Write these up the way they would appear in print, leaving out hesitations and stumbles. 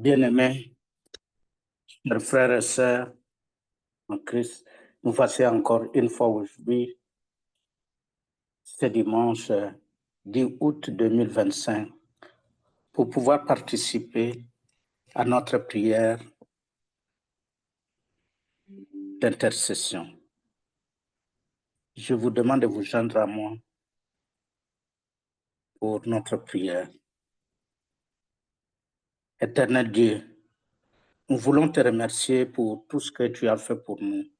Bien-aimés, chers frères et sœurs en Christ, nous voici encore une fois aujourd'hui, ce dimanche 10 août 2025, pour pouvoir participer à notre prière d'intercession. Je vous demande de vous joindre à moi pour notre prière. Éternel Dieu, nous voulons te remercier pour tout ce que tu as fait pour nous.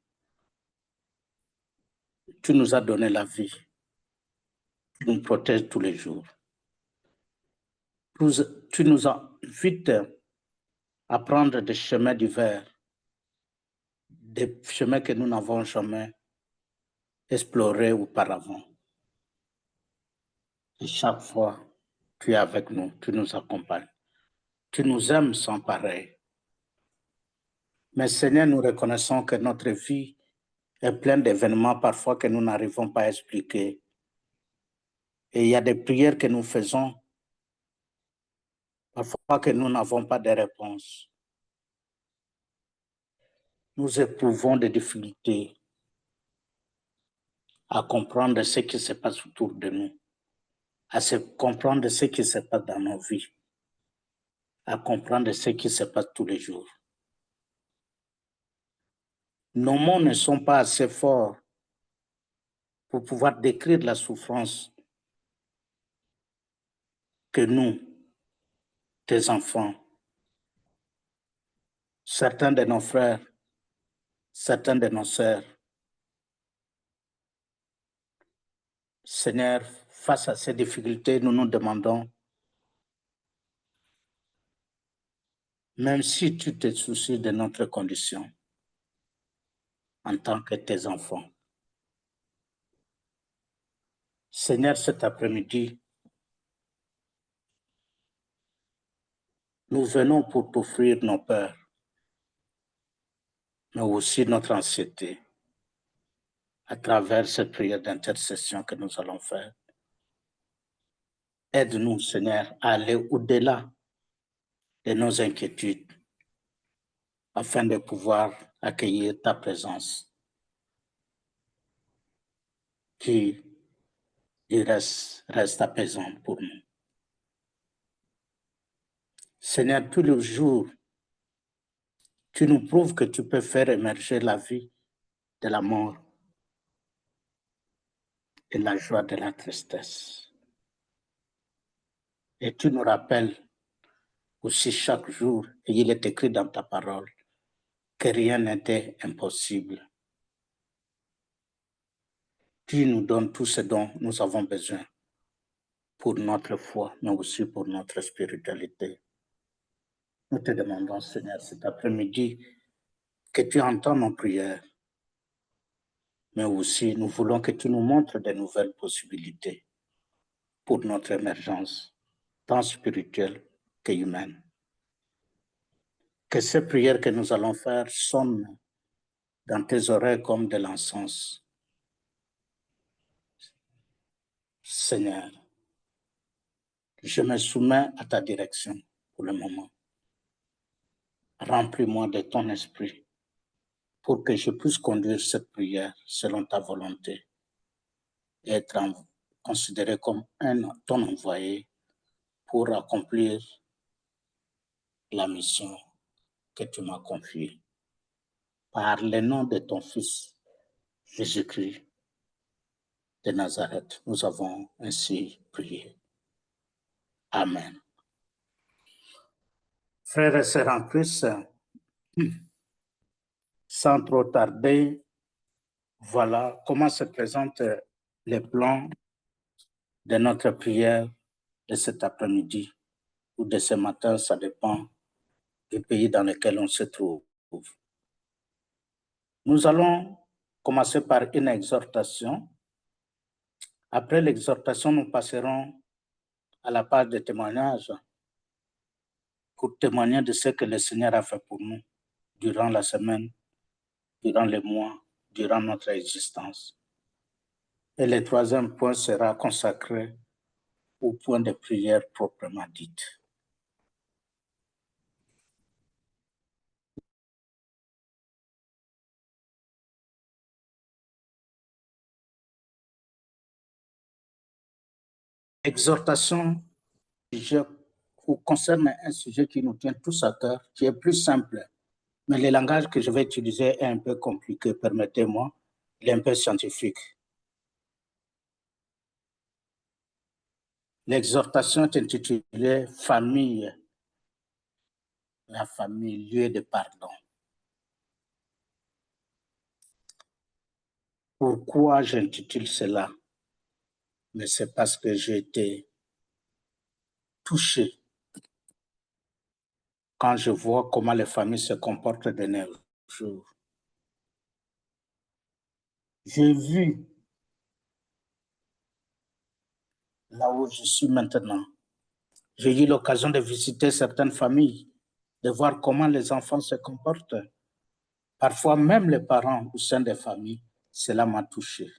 Tu nous as donné la vie. Tu nous protèges tous les jours. Tu nous invites à prendre des chemins divers, des chemins que nous n'avons jamais explorés auparavant. Et chaque fois, tu es avec nous, tu nous accompagnes. Tu nous aimes sans pareil. Mais Seigneur, nous reconnaissons que notre vie est pleine d'événements parfois que nous n'arrivons pas à expliquer. Et il y a des prières que nous faisons, parfois que nous n'avons pas de réponse. Nous éprouvons des difficultés à comprendre ce qui se passe autour de nous, à comprendre ce qui se passe dans nos vies, à comprendre ce qui se passe tous les jours. Nos mots ne sont pas assez forts pour pouvoir décrire la souffrance que nous, tes enfants, certains de nos frères, certains de nos sœurs, Seigneur, face à ces difficultés, nous nous demandons, même si tu te soucies de notre condition en tant que tes enfants, Seigneur, cet après-midi, nous venons pour t'offrir nos peurs, mais aussi notre anxiété à travers cette prière d'intercession que nous allons faire. Aide-nous, Seigneur, à aller au-delà de nos inquiétudes afin de pouvoir accueillir ta présence qui reste apaisante pour nous. Seigneur, tous les jours, tu nous prouves que tu peux faire émerger la vie de la mort et la joie de la tristesse. Et tu nous rappelles aussi chaque jour, et il est écrit dans ta parole, que rien n'était impossible. Tu nous donnes tout ce dont nous avons besoin pour notre foi, mais aussi pour notre spiritualité. Nous te demandons, Seigneur, cet après-midi, que tu entends nos prières, mais aussi nous voulons que tu nous montres de nouvelles possibilités pour notre émergence, tant spirituelle que humaine. Que ces prières que nous allons faire sonnent dans tes oreilles comme de l'encens. Seigneur, je me soumets à ta direction pour le moment. Remplis-moi de ton esprit pour que je puisse conduire cette prière selon ta volonté et être considéré comme ton envoyé pour accomplir la mission que tu m'as confiée. Par le nom de ton Fils, Jésus-Christ de Nazareth, nous avons ainsi prié. Amen. Frères et sœurs en Christ, sans trop tarder, voilà comment se présentent les plans de notre prière de cet après-midi ou de ce matin, ça dépend du pays dans lequel on se trouve. Nous allons commencer par une exhortation. Après l'exhortation, nous passerons à la page de témoignage pour témoigner de ce que le Seigneur a fait pour nous durant la semaine, durant les mois, durant notre existence. Et le troisième point sera consacré au point de prière proprement dite. L'exhortation concerne un sujet qui nous tient tous à cœur, qui est plus simple. Mais le langage que je vais utiliser est un peu compliqué, permettez-moi, il est un peu scientifique. L'exhortation est intitulée « Famille », la famille, lieu de pardon. Pourquoi j'intitule cela? Mais c'est parce que j'ai été touché quand je vois comment les familles se comportent de nos jours. J'ai vu, là où je suis maintenant, j'ai eu l'occasion de visiter certaines familles, de voir comment les enfants se comportent. Parfois, même les parents au sein des familles, cela m'a touché.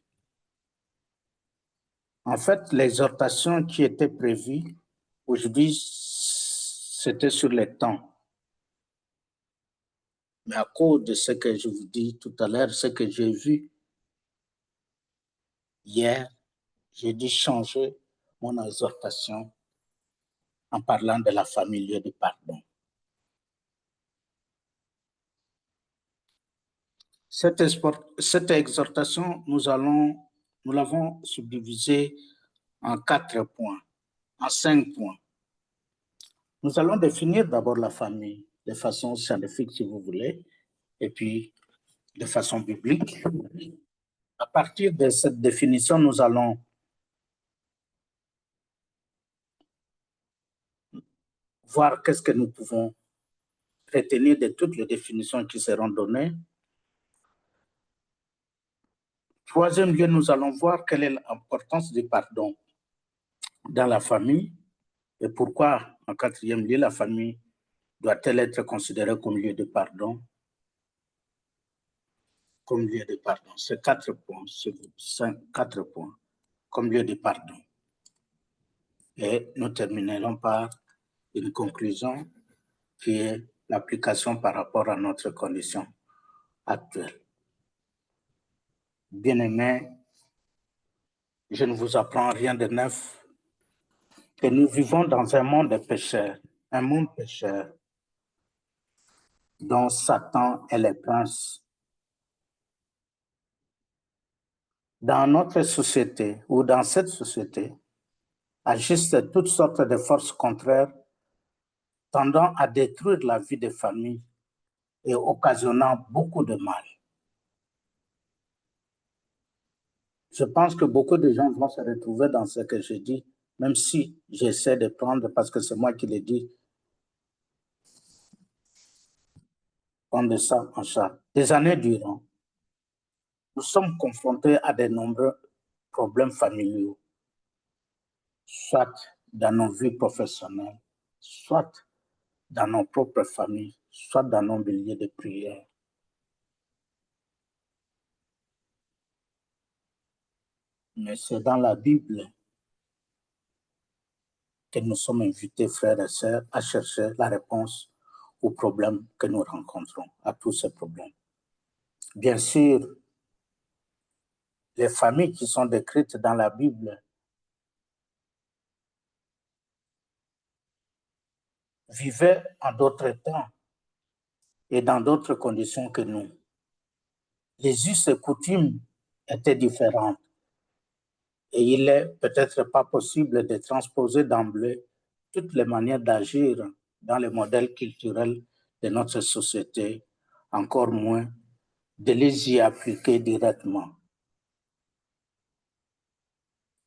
En fait, l'exhortation qui était prévue aujourd'hui, c'était sur les temps. Mais à cause de ce que je vous dis tout à l'heure, ce que j'ai vu hier, j'ai dû changer mon exhortation en parlant de la famille, lieu de pardon. Cette exhortation, nous l'avons subdivisée en 4 points, en 5 points. Nous allons définir d'abord la famille de façon scientifique, si vous voulez, et puis de façon biblique. À partir de cette définition, nous allons voir qu'est-ce que nous pouvons retenir de toutes les définitions qui seront données. Troisième lieu, nous allons voir quelle est l'importance du pardon dans la famille et pourquoi, en 4e lieu, la famille doit-elle être considérée comme lieu de pardon? Comme lieu de pardon. C'est 4 points, 4 points, comme lieu de pardon. Et nous terminerons par une conclusion qui est l'application par rapport à notre condition actuelle. Bien-aimés, je ne vous apprends rien de neuf, que nous vivons dans un monde de pécheurs, un monde pécheur dont Satan est le prince. Dans notre société ou dans cette société, agissent toutes sortes de forces contraires tendant à détruire la vie des familles et occasionnant beaucoup de mal. Je pense que beaucoup de gens vont se retrouver dans ce que je dis, même si j'essaie de prendre, parce que c'est moi qui le dis, prendre ça en charge. Des années durant, nous sommes confrontés à de nombreux problèmes familiaux, soit dans nos vies professionnelles, soit dans nos propres familles, soit dans nos milieux de prière. Mais c'est dans la Bible que nous sommes invités, frères et sœurs, à chercher la réponse aux problèmes que nous rencontrons, à tous ces problèmes. Bien sûr, les familles qui sont décrites dans la Bible vivaient en d'autres temps et dans d'autres conditions que nous. Les us et coutumes étaient différentes et il n'est peut-être pas possible de transposer d'emblée toutes les manières d'agir dans les modèles culturels de notre société, encore moins de les y appliquer directement.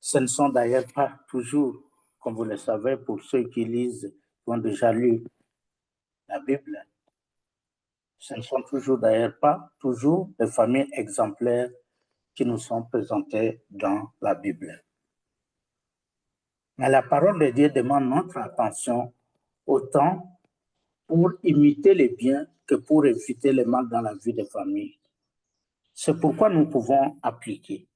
Ce ne sont d'ailleurs pas toujours, comme vous le savez, pour ceux qui lisent, qui ont déjà lu la Bible, ce ne sont toujours d'ailleurs pas toujours des familles exemplaires qui nous sont présentées dans la Bible. Mais la parole de Dieu demande notre attention autant pour imiter les biens que pour éviter le mal dans la vie des familles. C'est pourquoi nous pouvons appliquer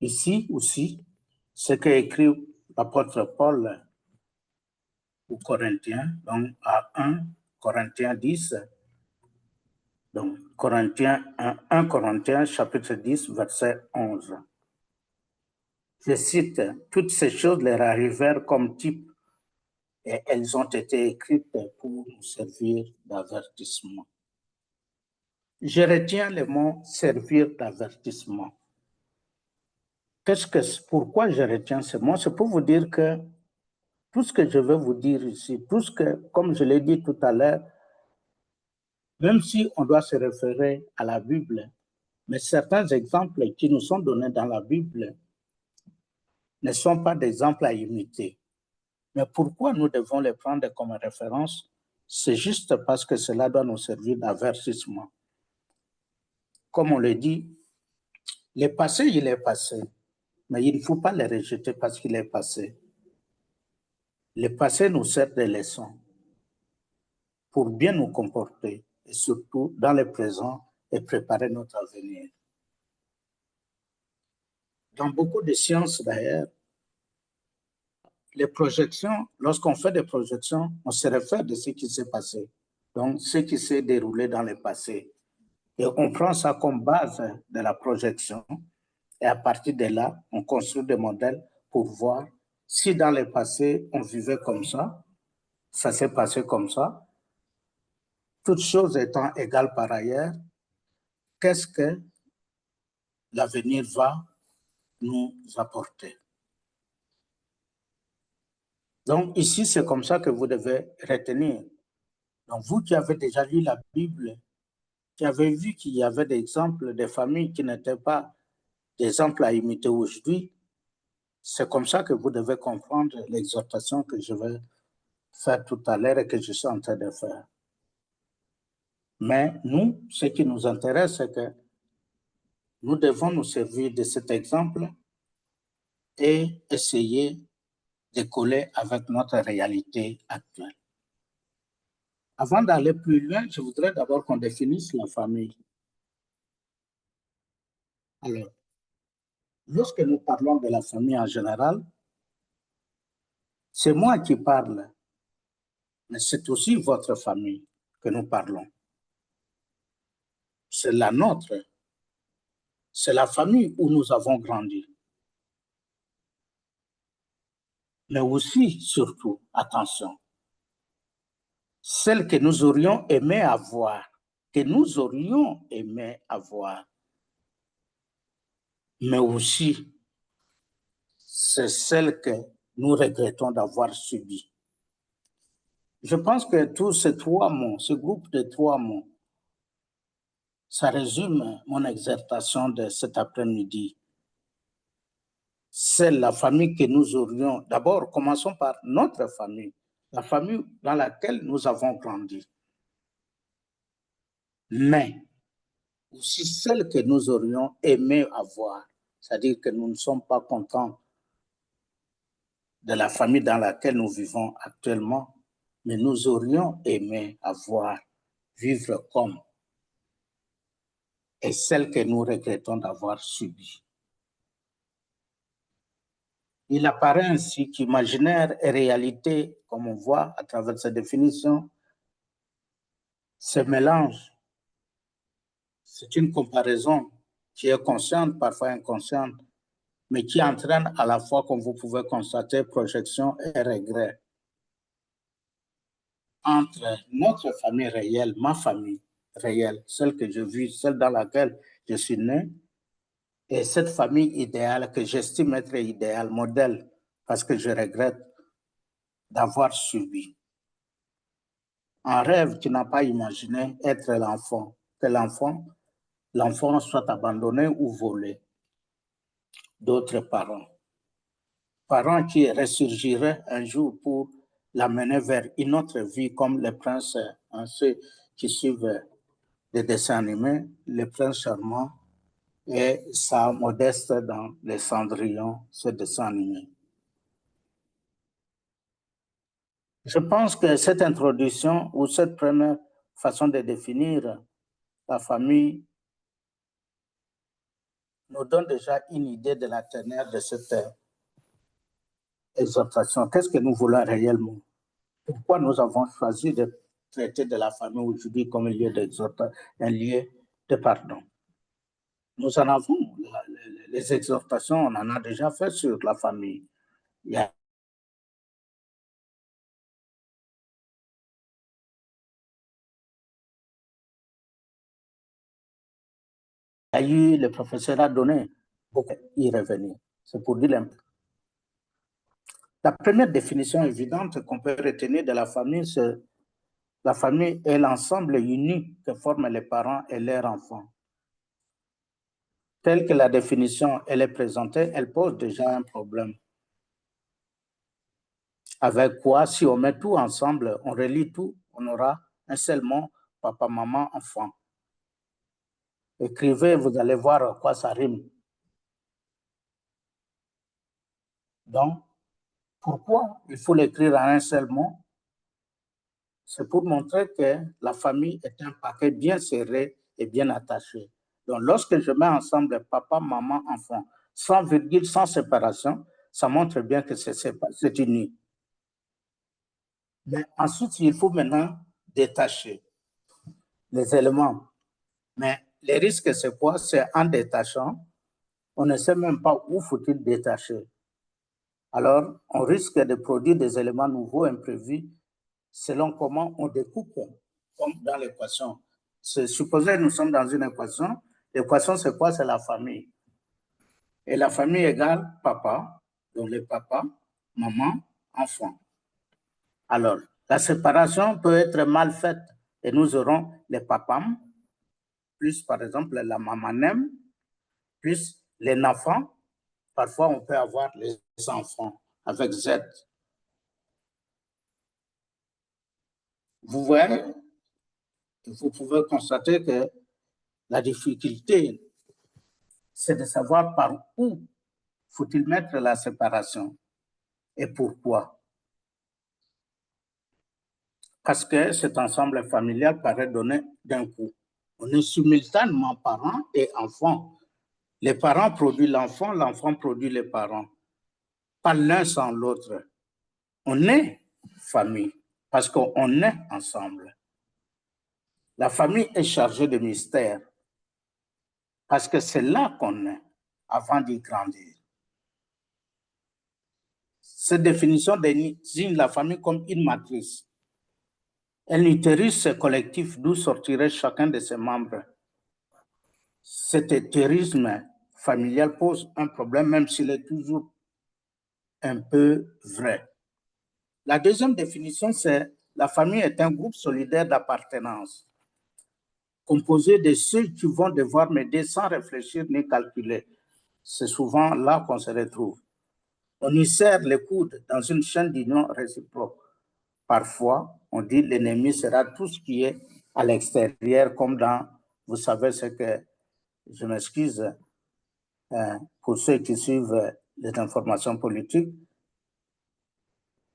ici aussi ce qu'écrit l'apôtre Paul aux Corinthiens, donc à 1 Corinthiens 10, donc 1 Corinthiens chapitre 10, verset 11. je cite, toutes ces choses leur arrivèrent comme type et elles ont été écrites pour nous servir d'avertissement. Je retiens le mot servir d'avertissement. Pourquoi je retiens ce mot? C'est pour vous dire que tout ce que je veux vous dire ici, tout ce que, comme je l'ai dit tout à l'heure, même si on doit se référer à la Bible, mais certains exemples qui nous sont donnés dans la Bible ne sont pas des exemples à imiter. Mais pourquoi nous devons les prendre comme référence? C'est juste parce que cela doit nous servir d'avertissement. Comme on le dit, le passé, il est passé, mais il ne faut pas le rejeter parce qu'il est passé. Le passé nous sert de leçon pour bien nous comporter et surtout dans le présent et préparer notre avenir. Dans beaucoup de sciences d'ailleurs, les projections, lorsqu'on fait des projections, on se réfère de ce qui s'est passé, donc ce qui s'est déroulé dans le passé. Et on prend ça comme base de la projection et à partir de là, on construit des modèles pour voir si dans le passé, on vivait comme ça s'est passé comme ça, toutes choses étant égales par ailleurs, qu'est-ce que l'avenir va nous apporter? Donc ici, c'est comme ça que vous devez retenir. Donc vous qui avez déjà lu la Bible, qui avez vu qu'il y avait des exemples de familles qui n'étaient pas des exemples à imiter aujourd'hui, c'est comme ça que vous devez comprendre l'exhortation que je vais faire tout à l'heure et que je suis en train de faire. Mais nous, ce qui nous intéresse, c'est que nous devons nous servir de cet exemple et essayer de coller avec notre réalité actuelle. Avant d'aller plus loin, je voudrais d'abord qu'on définisse la famille. Alors, lorsque nous parlons de la famille en général, c'est moi qui parle, mais c'est aussi votre famille que nous parlons. C'est la nôtre. C'est la famille où nous avons grandi. Mais aussi, surtout, attention, celle que nous aurions aimé avoir, mais aussi c'est celle que nous regrettons d'avoir subie. Je pense que tous ces trois mots, ce groupe de trois mots, ça résume mon exhortation de cet après-midi. C'est la famille que nous aurions. D'abord, commençons par notre famille, la famille dans laquelle nous avons grandi. Mais aussi celle que nous aurions aimé avoir, c'est-à-dire que nous ne sommes pas contents de la famille dans laquelle nous vivons actuellement, mais nous aurions aimé vivre comme, et celle que nous regrettons d'avoir subie. Il apparaît ainsi qu'imaginaire et réalité, comme on voit à travers cette définition, se mélangent. C'est une comparaison qui est consciente, parfois inconsciente, mais qui entraîne à la fois, comme vous pouvez constater, projection et regret. Entre notre famille réelle, ma famille réelle, celle que je vis, celle dans laquelle je suis né, et cette famille idéale que j'estime être idéale, modèle, parce que je regrette d'avoir subi. Un rêve qui n'a pas imaginé être l'enfant, que l'enfant soit abandonné ou volé d'autres parents. Parents qui ressurgiraient un jour pour l'amener vers une autre vie, comme les princes, ceux qui suivent les dessins animés, le prince charmant et sa Modeste dans les Cendrillon, ce dessin animé. Je pense que cette introduction ou cette première façon de définir la famille nous donne déjà une idée de la teneur de cette exhortation. Qu'est-ce que nous voulons réellement? Pourquoi nous avons choisi de traiter de la famille aujourd'hui comme un lieu d'exhortation, un lieu de pardon? Nous en avons les exhortations, on en a déjà fait sur la famille. Il y a eu, le professeur a donné beaucoup y revenir. C'est pour dire l'impact. La première définition évidente qu'on peut retenir de la famille, c'est la famille est l'ensemble uni que forment les parents et leurs enfants. Telle que la définition elle est présentée, elle pose déjà un problème. Avec quoi, si on met tout ensemble, on relie tout, on aura un seul mot, papa, maman, enfant. Écrivez, vous allez voir à quoi ça rime. Donc, pourquoi il faut l'écrire en un seul mot? C'est pour montrer que la famille est un paquet bien serré et bien attaché. Donc, lorsque je mets ensemble papa, maman, enfant, sans virgule, sans séparation, ça montre bien que c'est uni. Mais ensuite, il faut maintenant détacher les éléments. Mais les risques, c'est quoi? C'est en détachant, on ne sait même pas où faut-il détacher. Alors, on risque de produire des éléments nouveaux, imprévus, selon comment on découpe, comme dans l'équation. Supposez que nous sommes dans une équation. L'équation, c'est quoi? C'est la famille. Et la famille égale papa, donc le papa, maman, enfant. Alors, la séparation peut être mal faite et nous aurons les papas, plus par exemple la mamanem, plus les enfants. Parfois, on peut avoir les enfants avec Z. Vous voyez, vous pouvez constater que la difficulté, c'est de savoir par où faut-il mettre la séparation et pourquoi. Parce que cet ensemble familial paraît donner d'un coup. On est simultanément parents et enfants. Les parents produisent l'enfant, l'enfant produit les parents. Pas l'un sans l'autre. On est famille parce qu'on est ensemble. La famille est chargée de mystères parce que c'est là qu'on est avant d'y grandir. Cette définition désigne la famille comme une matrice. Un utérus collectif d'où sortirait chacun de ses membres. Cet éthérisme familial pose un problème, même s'il est toujours un peu vrai. La deuxième définition, c'est la famille est un groupe solidaire d'appartenance, composé de ceux qui vont devoir m'aider sans réfléchir ni calculer. C'est souvent là qu'on se retrouve. On y serre les coudes dans une chaîne d'union réciproque. Parfois, on dit l'ennemi sera tout ce qui est à l'extérieur, comme dans, vous savez ce que, je m'excuse pour ceux qui suivent les informations politiques,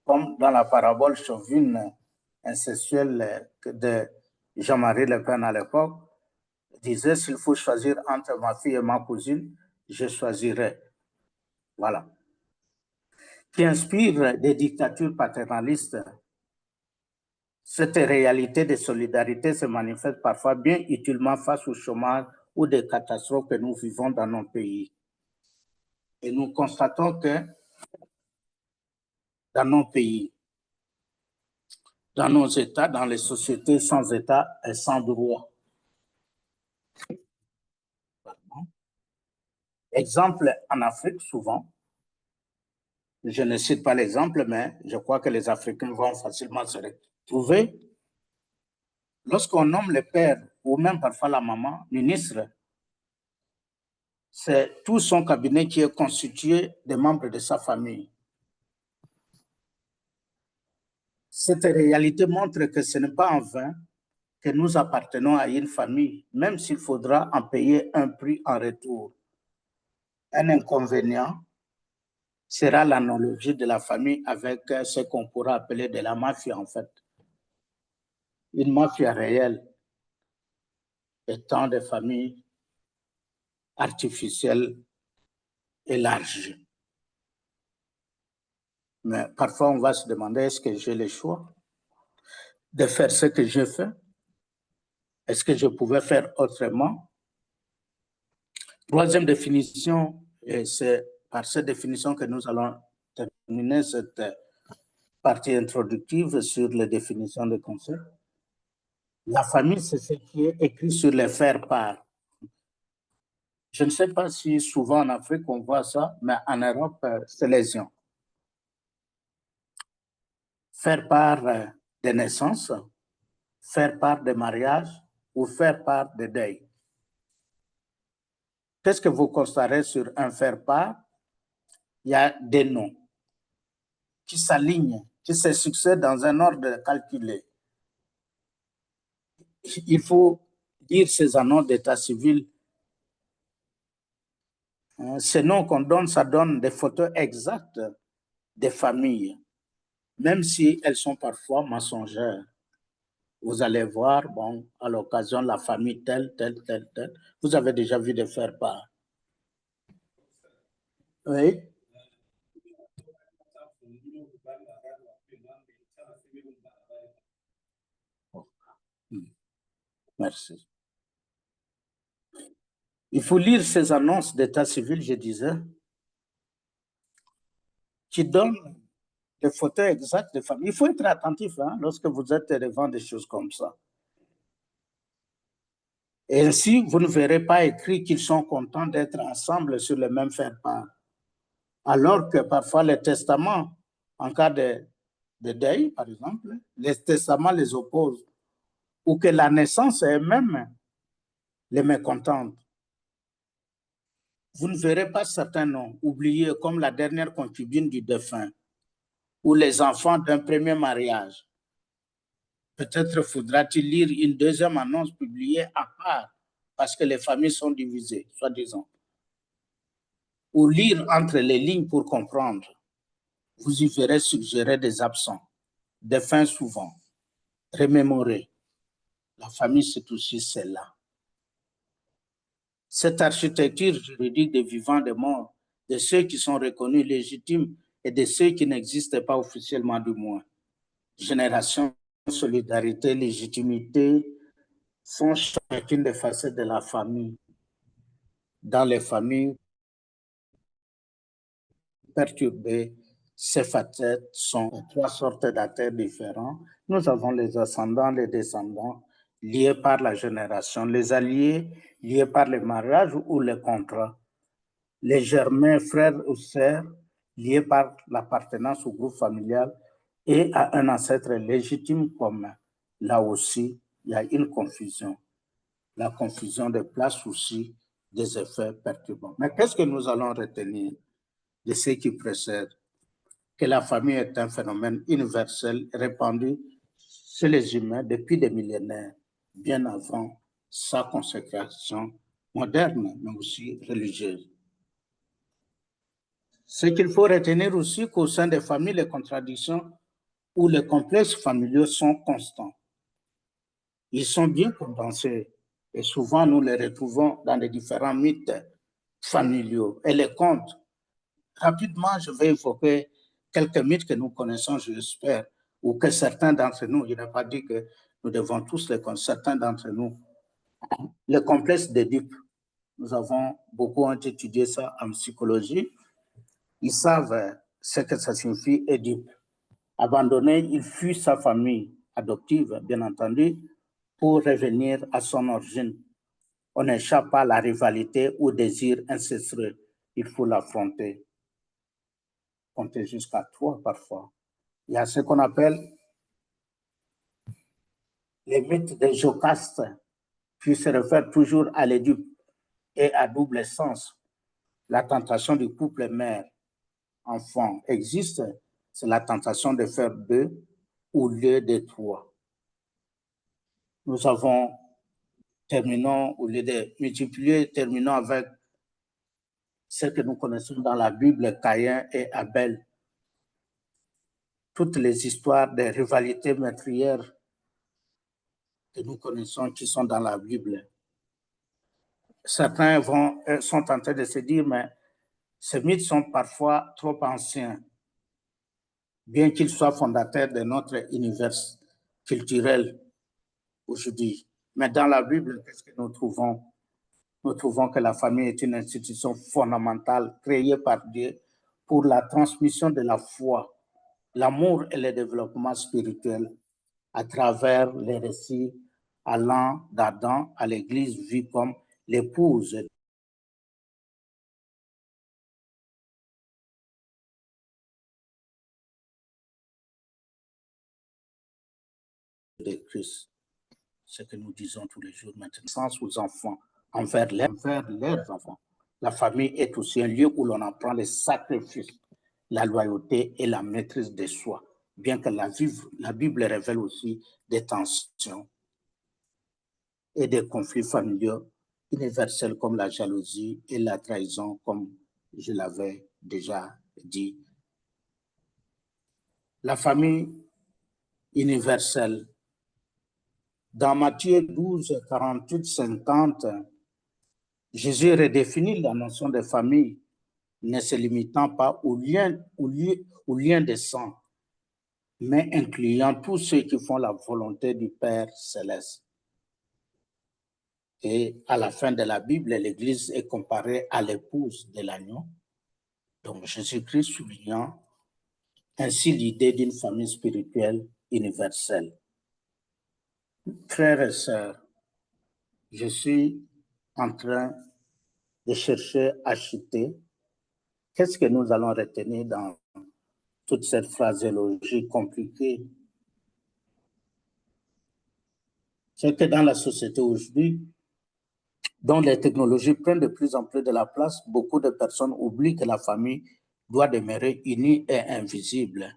comme dans la parabole chauvine incestuelle de Jean-Marie Le Pen à l'époque, disait s'il faut choisir entre ma fille et ma cousine, je choisirai. Voilà. Qui inspire des dictatures paternalistes. Cette réalité de solidarité se manifeste parfois bien utilement face au chômage ou des catastrophes que nous vivons dans nos pays. Et nous constatons que dans nos pays, dans nos États, dans les sociétés sans État et sans droit. Exemple, en Afrique, souvent, je ne cite pas l'exemple, mais je crois que les Africains vont facilement se retrouver. Lorsqu'on nomme le père ou même parfois la maman ministre, c'est tout son cabinet qui est constitué des membres de sa famille. Cette réalité montre que ce n'est pas en vain que nous appartenons à une famille, même s'il faudra en payer un prix en retour. Un inconvénient sera l'analogie de la famille avec ce qu'on pourrait appeler de la mafia, en fait. Une mafia réelle étant des familles artificielles élargies. Mais parfois, on va se demander, est-ce que j'ai le choix de faire ce que j'ai fait? Est-ce que je pouvais faire autrement? Troisième définition Et c'est par cette définition que nous allons terminer cette partie introductive sur les définitions de concepts. La famille, c'est ce qui est écrit sur les faire-part. Je ne sais pas si souvent en Afrique on voit ça, mais en Europe, c'est légion. Faire part des naissances, faire part des mariages ou faire part des deuils. Qu'est-ce que vous constaterez sur un faire part? Il y a des noms qui s'alignent, qui se succèdent dans un ordre calculé. Il faut lire ces annonces d'état civil. Ces noms qu'on donne, ça donne des photos exactes des familles, même si elles sont parfois mensongères. Vous allez voir, bon, à l'occasion, la famille telle, telle, telle, telle. Vous avez déjà vu des faire part. Oui. Merci. Il faut lire ces annonces d'état civil, je disais, qui donnent des photos exactes de famille. Il faut être attentif lorsque vous êtes devant des choses comme ça. Et ainsi, vous ne verrez pas écrit qu'ils sont contents d'être ensemble sur le même faire-part. Alors que parfois, les testaments, en cas de deuil, par exemple, les testaments les opposent. Ou que la naissance elle-même les mécontente. Vous ne verrez pas certains noms oubliés comme la dernière concubine du défunt ou les enfants d'un premier mariage. Peut-être faudra-t-il lire une deuxième annonce publiée à part parce que les familles sont divisées, soi-disant. Ou lire entre les lignes pour comprendre. Vous y verrez suggérer des absents, des fins souvent, remémorer. La famille, c'est aussi celle-là. Cette architecture juridique des vivants, des morts, de ceux qui sont reconnus légitimes et de ceux qui n'existent pas officiellement du moins. Génération, solidarité, légitimité sont chacune des facettes de la famille. Dans les familles perturbées, ces facettes sont trois sortes d'acteurs différents. Nous avons les ascendants, les descendants, liés par la génération, les alliés, liés par le mariage ou les contrats, les germains, frères ou sœurs, liés par l'appartenance au groupe familial et à un ancêtre légitime commun. Là aussi, il y a une confusion. La confusion de place aussi des effets perturbants. Mais qu'est-ce que nous allons retenir de ce qui précède? Que la famille est un phénomène universel répandu chez les humains depuis des millénaires, bien avant sa consécration moderne, mais aussi religieuse. Ce qu'il faut retenir aussi qu'au sein des familles, les contradictions ou les complexes familiaux sont constants. Ils sont bien condensés et souvent nous les retrouvons dans les différents mythes familiaux et les contes. Rapidement, je vais évoquer quelques mythes que nous connaissons, j'espère, ou que certains d'entre nous, il n'a pas dit que nous devons tous les connaître, certains d'entre nous. Le complexe d'Édipe, nous avons beaucoup étudié ça en psychologie. Ils savent ce que ça signifie Édipe. Abandonné, il fuit sa famille adoptive, bien entendu, pour revenir à son origine. On n'échappe pas à la rivalité ou désir incestueux. Il faut l'affronter. Compter jusqu'à 3 parfois. Il y a ce qu'on appelle les mythes des Jocastes, qui se réfèrent toujours à l'Édipe et à double sens. La tentation du couple mère-enfant existe, c'est la tentation de faire 2 au lieu de 3. Nous avons, terminons, au lieu de multiplier, terminons avec ce que nous connaissons dans la Bible, Caïn et Abel. Toutes les histoires des rivalités meurtrières que nous connaissons qui sont dans la Bible. Certains sont tentés de se dire, mais ces mythes sont parfois trop anciens, bien qu'ils soient fondateurs de notre univers culturel aujourd'hui. Mais dans la Bible, qu'est-ce que nous trouvons? Nous trouvons que la famille est une institution fondamentale créée par Dieu pour la transmission de la foi, l'amour et le développement spirituel à travers les récits allant d'Adam à l'Église vue comme l'épouse de Christ. Ce que nous disons tous les jours maintenant, sens aux enfants, envers leurs enfants. La famille est aussi un lieu où l'on apprend les sacrifices, la loyauté et la maîtrise de soi, bien que la Bible révèle aussi des tensions et des conflits familiaux universels comme la jalousie et la trahison, comme je l'avais déjà dit. La famille universelle. Dans Matthieu 12, 48, 50, Jésus redéfinit la notion de famille, ne se limitant pas au lien de sang, mais incluant tous ceux qui font la volonté du Père céleste. Et à la fin de la Bible, l'Église est comparée à l'épouse de l'agneau. Donc Jésus-Christ soulignant ainsi l'idée d'une famille spirituelle universelle. Frères et sœurs, je suis en train de chercher à chuter. Qu'est-ce que nous allons retenir dans toute cette phraséologie compliquée? C'est que dans la société aujourd'hui, dont les technologies prennent de plus en plus de la place, beaucoup de personnes oublient que la famille doit demeurer unie et invisible.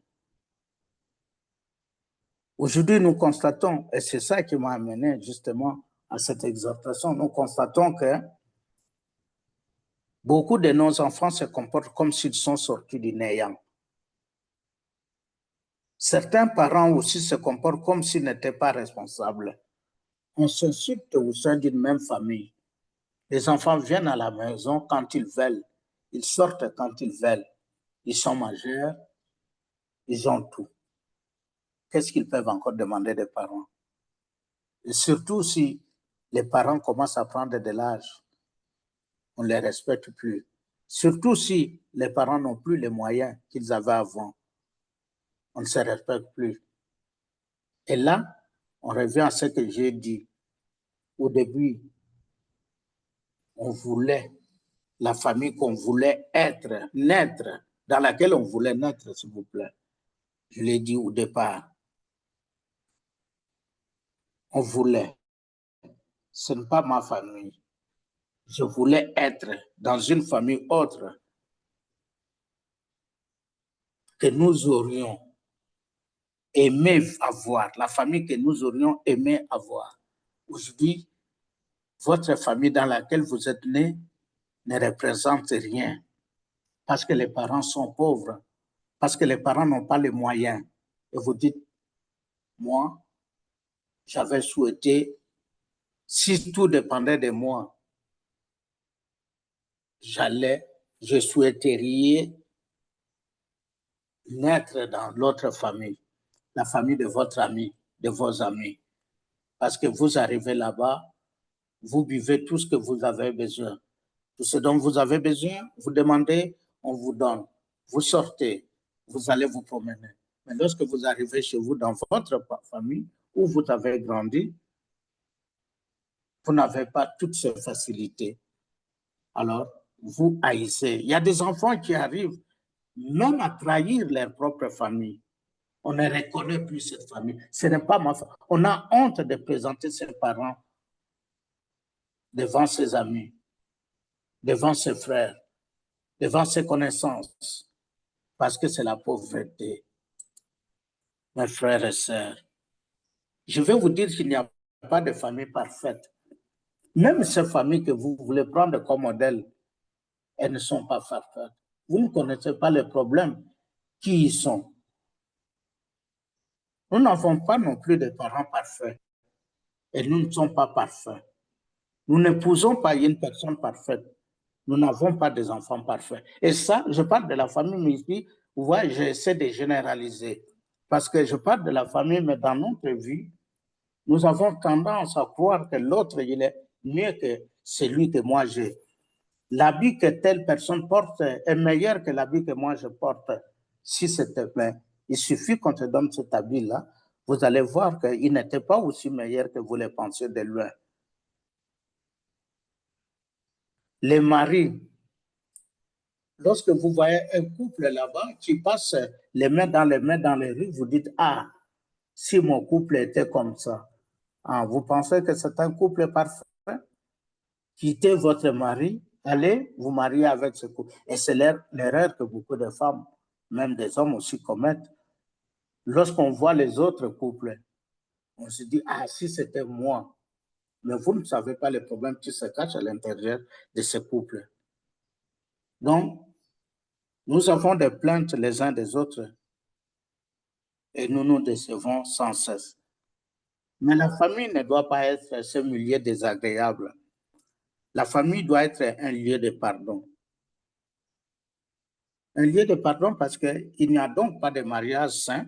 Aujourd'hui, nous constatons, et c'est ça qui m'a amené justement à cette exhortation, nous constatons que beaucoup de nos enfants se comportent comme s'ils sont sortis du néant. Certains parents aussi se comportent comme s'ils n'étaient pas responsables. On s'insulte au sein d'une même famille. Les enfants viennent à la maison quand ils veulent. Ils sortent quand ils veulent. Ils sont majeurs. Ils ont tout. Qu'est-ce qu'ils peuvent encore demander des parents? Et surtout si les parents commencent à prendre de l'âge, on ne les respecte plus. Surtout si les parents n'ont plus les moyens qu'ils avaient avant, on ne se respecte plus. Et là, on revient à ce que j'ai dit. Au début, on voulait la famille qu'on voulait naître, dans laquelle on voulait naître, s'il vous plaît. Je l'ai dit au départ. On voulait. Ce n'est pas ma famille. Je voulais être dans une famille autre que nous aurions aimé avoir, la famille que nous aurions aimé avoir. Aujourd'hui, votre famille dans laquelle vous êtes né ne représente rien parce que les parents sont pauvres, parce que les parents n'ont pas les moyens. Et vous dites, moi, j'avais souhaité, si tout dépendait de moi, je souhaiterais naître dans l'autre famille, la famille de votre ami, de vos amis. Parce que vous arrivez là-bas, vous buvez tout ce que vous avez besoin. Tout ce dont vous avez besoin, vous demandez, on vous donne. Vous sortez, vous allez vous promener. Mais lorsque vous arrivez chez vous, dans votre famille, où vous avez grandi, vous n'avez pas toutes ces facilités. Alors, vous haïssez. Il y a des enfants qui arrivent même à trahir leur propre famille. On ne reconnaît plus cette famille. Ce n'est pas ma famille. On a honte de présenter ses parents devant ses amis, devant ses frères, devant ses connaissances, parce que c'est la pauvreté. Mes frères et sœurs, je vais vous dire qu'il n'y a pas de famille parfaite. Même ces familles que vous voulez prendre comme modèle, elles ne sont pas parfaites. Vous ne connaissez pas les problèmes qui y sont. Nous n'avons pas non plus de parents parfaits et nous ne sommes pas parfaits. Nous n'épousons pas une personne parfaite. Nous n'avons pas des enfants parfaits. Et ça, je parle de la famille, mais ici, vous voyez, j'essaie de généraliser. Parce que je parle de la famille, mais dans notre vie, nous avons tendance à croire que l'autre, il est mieux que celui que moi j'ai. L'habit que telle personne porte est meilleur que l'habit que moi je porte. Si c'était bien, il suffit qu'on te donne cet habit-là, vous allez voir qu'il n'était pas aussi meilleur que vous le pensiez de loin. Les maris, lorsque vous voyez un couple là-bas qui passe les mains dans les rues, vous dites, ah, si mon couple était comme ça, ah, vous pensez que c'est un couple parfait? Quittez votre mari, allez vous marier avec ce couple. Et c'est l'erreur que beaucoup de femmes, même des hommes aussi, commettent. Lorsqu'on voit les autres couples, on se dit, ah, si c'était moi. Mais vous ne savez pas les problèmes qui se cachent à l'intérieur de ce couple. Donc, nous avons des plaintes les uns des autres et nous nous décevons sans cesse. Mais la famille ne doit pas être ce milieu désagréable. La famille doit être un lieu de pardon. Un lieu de pardon parce qu'il n'y a donc pas de mariage sain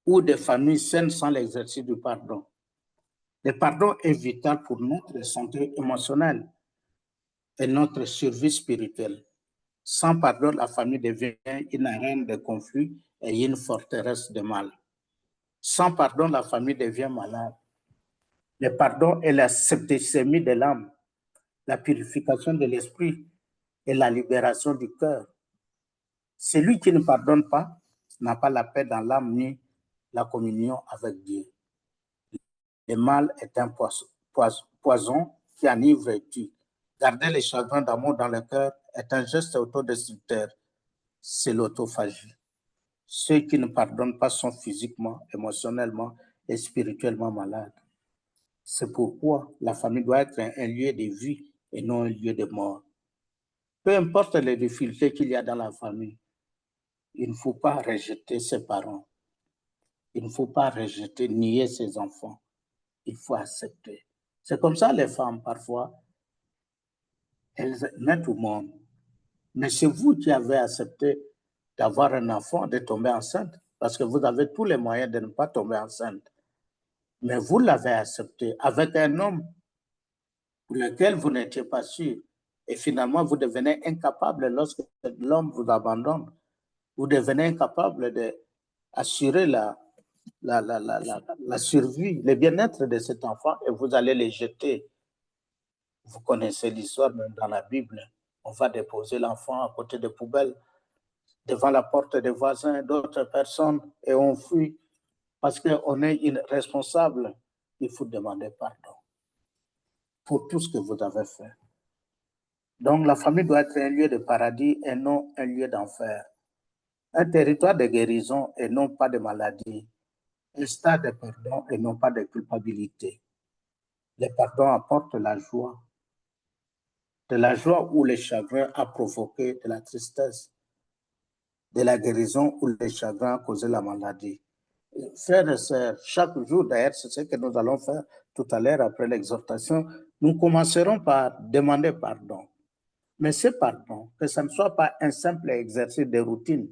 ou de famille saine sans l'exercice du pardon. Le pardon est vital pour notre santé émotionnelle et notre survie spirituelle. Sans pardon, la famille devient une arène de conflit et une forteresse de mal. Sans pardon, la famille devient malade. Le pardon est la septicémie de l'âme, la purification de l'esprit et la libération du cœur. Celui qui ne pardonne pas n'a pas la paix dans l'âme ni la communion avec Dieu. Le mal est un poison qui enivre et tue. Garder les chagrins d'amour dans le cœur est un geste autodestructeur. C'est l'autophagie. Ceux qui ne pardonnent pas sont physiquement, émotionnellement et spirituellement malades. C'est pourquoi la famille doit être un lieu de vie et non un lieu de mort. Peu importe les difficultés qu'il y a dans la famille, il ne faut pas rejeter ses parents. Il ne faut pas rejeter, nier ses enfants. Il faut accepter. C'est comme ça les femmes, parfois, elles mettent au monde. Mais c'est vous qui avez accepté d'avoir un enfant, de tomber enceinte, parce que vous avez tous les moyens de ne pas tomber enceinte. Mais vous l'avez accepté avec un homme pour lequel vous n'étiez pas sûr. Et finalement, vous devenez incapable lorsque l'homme vous abandonne. Vous devenez incapable d'assurer la survie, le bien-être de cet enfant et vous allez les jeter. Vous connaissez l'histoire même dans la Bible. On va déposer l'enfant à côté des poubelles, devant la porte des voisins, d'autres personnes, et on fuit parce qu'on est irresponsable. Il faut demander pardon pour tout ce que vous avez fait. Donc la famille doit être un lieu de paradis et non un lieu d'enfer. Un territoire de guérison et non pas de maladie. Un stade de pardon et non pas de culpabilité. Le pardon apporte la joie. De la joie où le chagrin a provoqué de la tristesse. De la guérison où le chagrin a causé la maladie. Frères et sœurs, chaque jour, d'ailleurs, c'est ce que nous allons faire tout à l'heure après l'exhortation, nous commencerons par demander pardon. Mais ce pardon, que ce ne soit pas un simple exercice de routine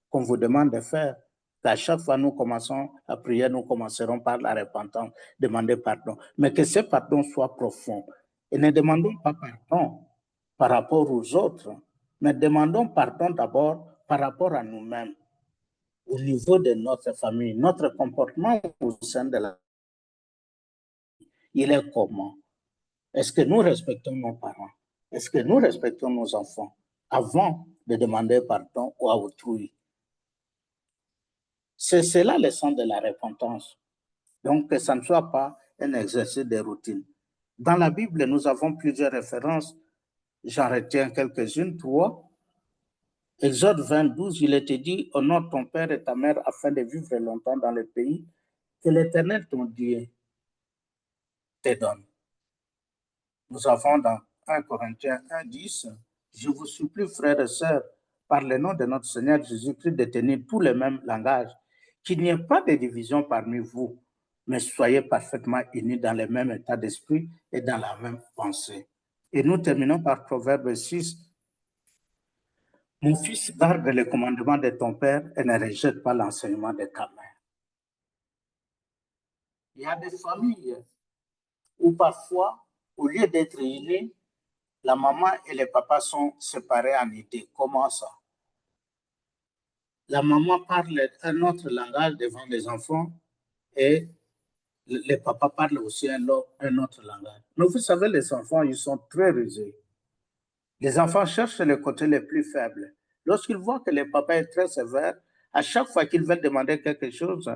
qu'on vous demande de faire, qu'à chaque fois nous commençons à prier, nous commencerons par la repentance, demander pardon, mais que ce pardon soit profond. Et ne demandons pas pardon par rapport aux autres, mais demandons pardon d'abord par rapport à nous-mêmes, au niveau de notre famille, notre comportement au sein de la famille. Il est comment? Est-ce que nous respectons nos parents? Est-ce que nous respectons nos enfants avant de demander pardon à autrui? C'est cela le sens de la repentance. Donc, que ça ne soit pas un exercice de routine. Dans la Bible, nous avons plusieurs références. J'en retiens quelques-unes, 3. Exode 20, 12, il était dit, honore ton père et ta mère afin de vivre longtemps dans le pays que l'Éternel, ton Dieu, te donne. Nous avons dans 1 Corinthiens 1, 10, je vous supplie, frères et sœurs, par le nom de notre Seigneur Jésus-Christ, de tenir tous le même langage, qu'il n'y ait pas de division parmi vous, mais soyez parfaitement unis dans le même état d'esprit et dans la même pensée. Et nous terminons par Proverbe 6. Mon fils, garde les commandements de ton père et ne rejette pas l'enseignement de ta mère. Il y a des familles où parfois au lieu d'être unis, la maman et les papas sont séparés en idées. Comment ça? La maman parle un autre langage devant les enfants et les papas parlent aussi un autre langage. Mais vous savez, les enfants, ils sont très rusés. Les enfants cherchent le côté le plus faible. Lorsqu'ils voient que le papa est très sévère, à chaque fois qu'ils veulent demander quelque chose,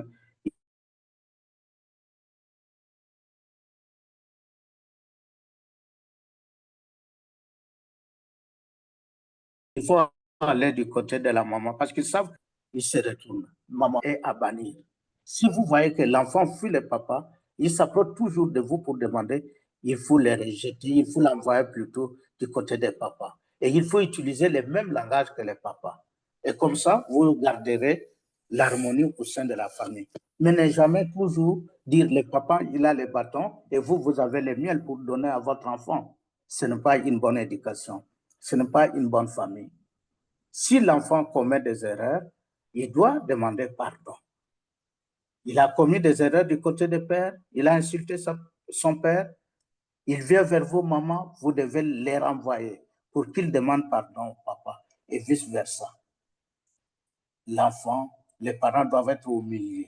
il faut aller du côté de la maman parce qu'ils savent qu'ils se retournent. Maman est à bannir. Si vous voyez que l'enfant fuit le papa, il s'approche toujours de vous pour demander, il faut le rejeter, il faut l'envoyer plutôt du côté des papas. Et il faut utiliser le même langage que les papas. Et comme ça, vous garderez l'harmonie au sein de la famille. Mais ne jamais toujours dire le papa, il a le bâton et vous, vous avez le miel pour donner à votre enfant. Ce n'est pas une bonne éducation. Ce n'est pas une bonne famille. Si l'enfant commet des erreurs, il doit demander pardon. Il a commis des erreurs du côté du père, il a insulté son père, il vient vers vous, maman, vous devez les renvoyer pour qu'il demande pardon au papa et vice-versa. L'enfant, les parents doivent être au milieu,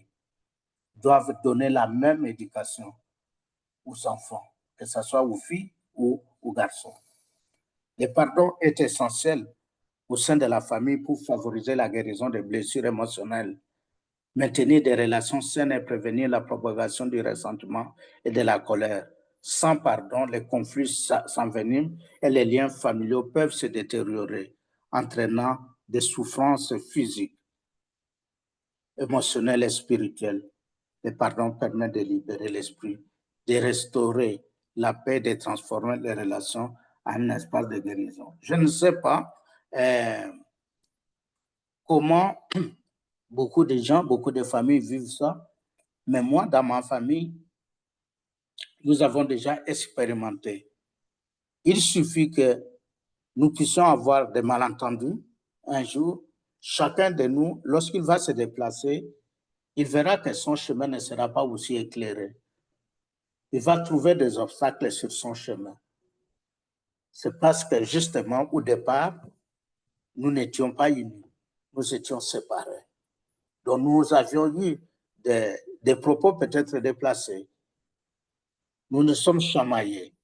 doivent donner la même éducation aux enfants, que ce soit aux filles ou aux garçons. Le pardon est essentiel au sein de la famille pour favoriser la guérison des blessures émotionnelles, maintenir des relations saines et prévenir la propagation du ressentiment et de la colère. Sans pardon, les conflits s'enveniment et les liens familiaux peuvent se détériorer, entraînant des souffrances physiques, émotionnelles et spirituelles. Le pardon permet de libérer l'esprit, de restaurer la paix, de transformer les relations en un espace de guérison. Je ne sais pas comment beaucoup de gens, beaucoup de familles vivent ça, mais moi, dans ma famille, nous avons déjà expérimenté. Il suffit que nous puissions avoir des malentendus. Un jour, chacun de nous, lorsqu'il va se déplacer, il verra que son chemin ne sera pas aussi éclairé. Il va trouver des obstacles sur son chemin. C'est parce que justement, au départ, nous n'étions pas unis, nous étions séparés. Donc nous avions eu des propos peut-être déplacés. Nous nous sommes chamaillés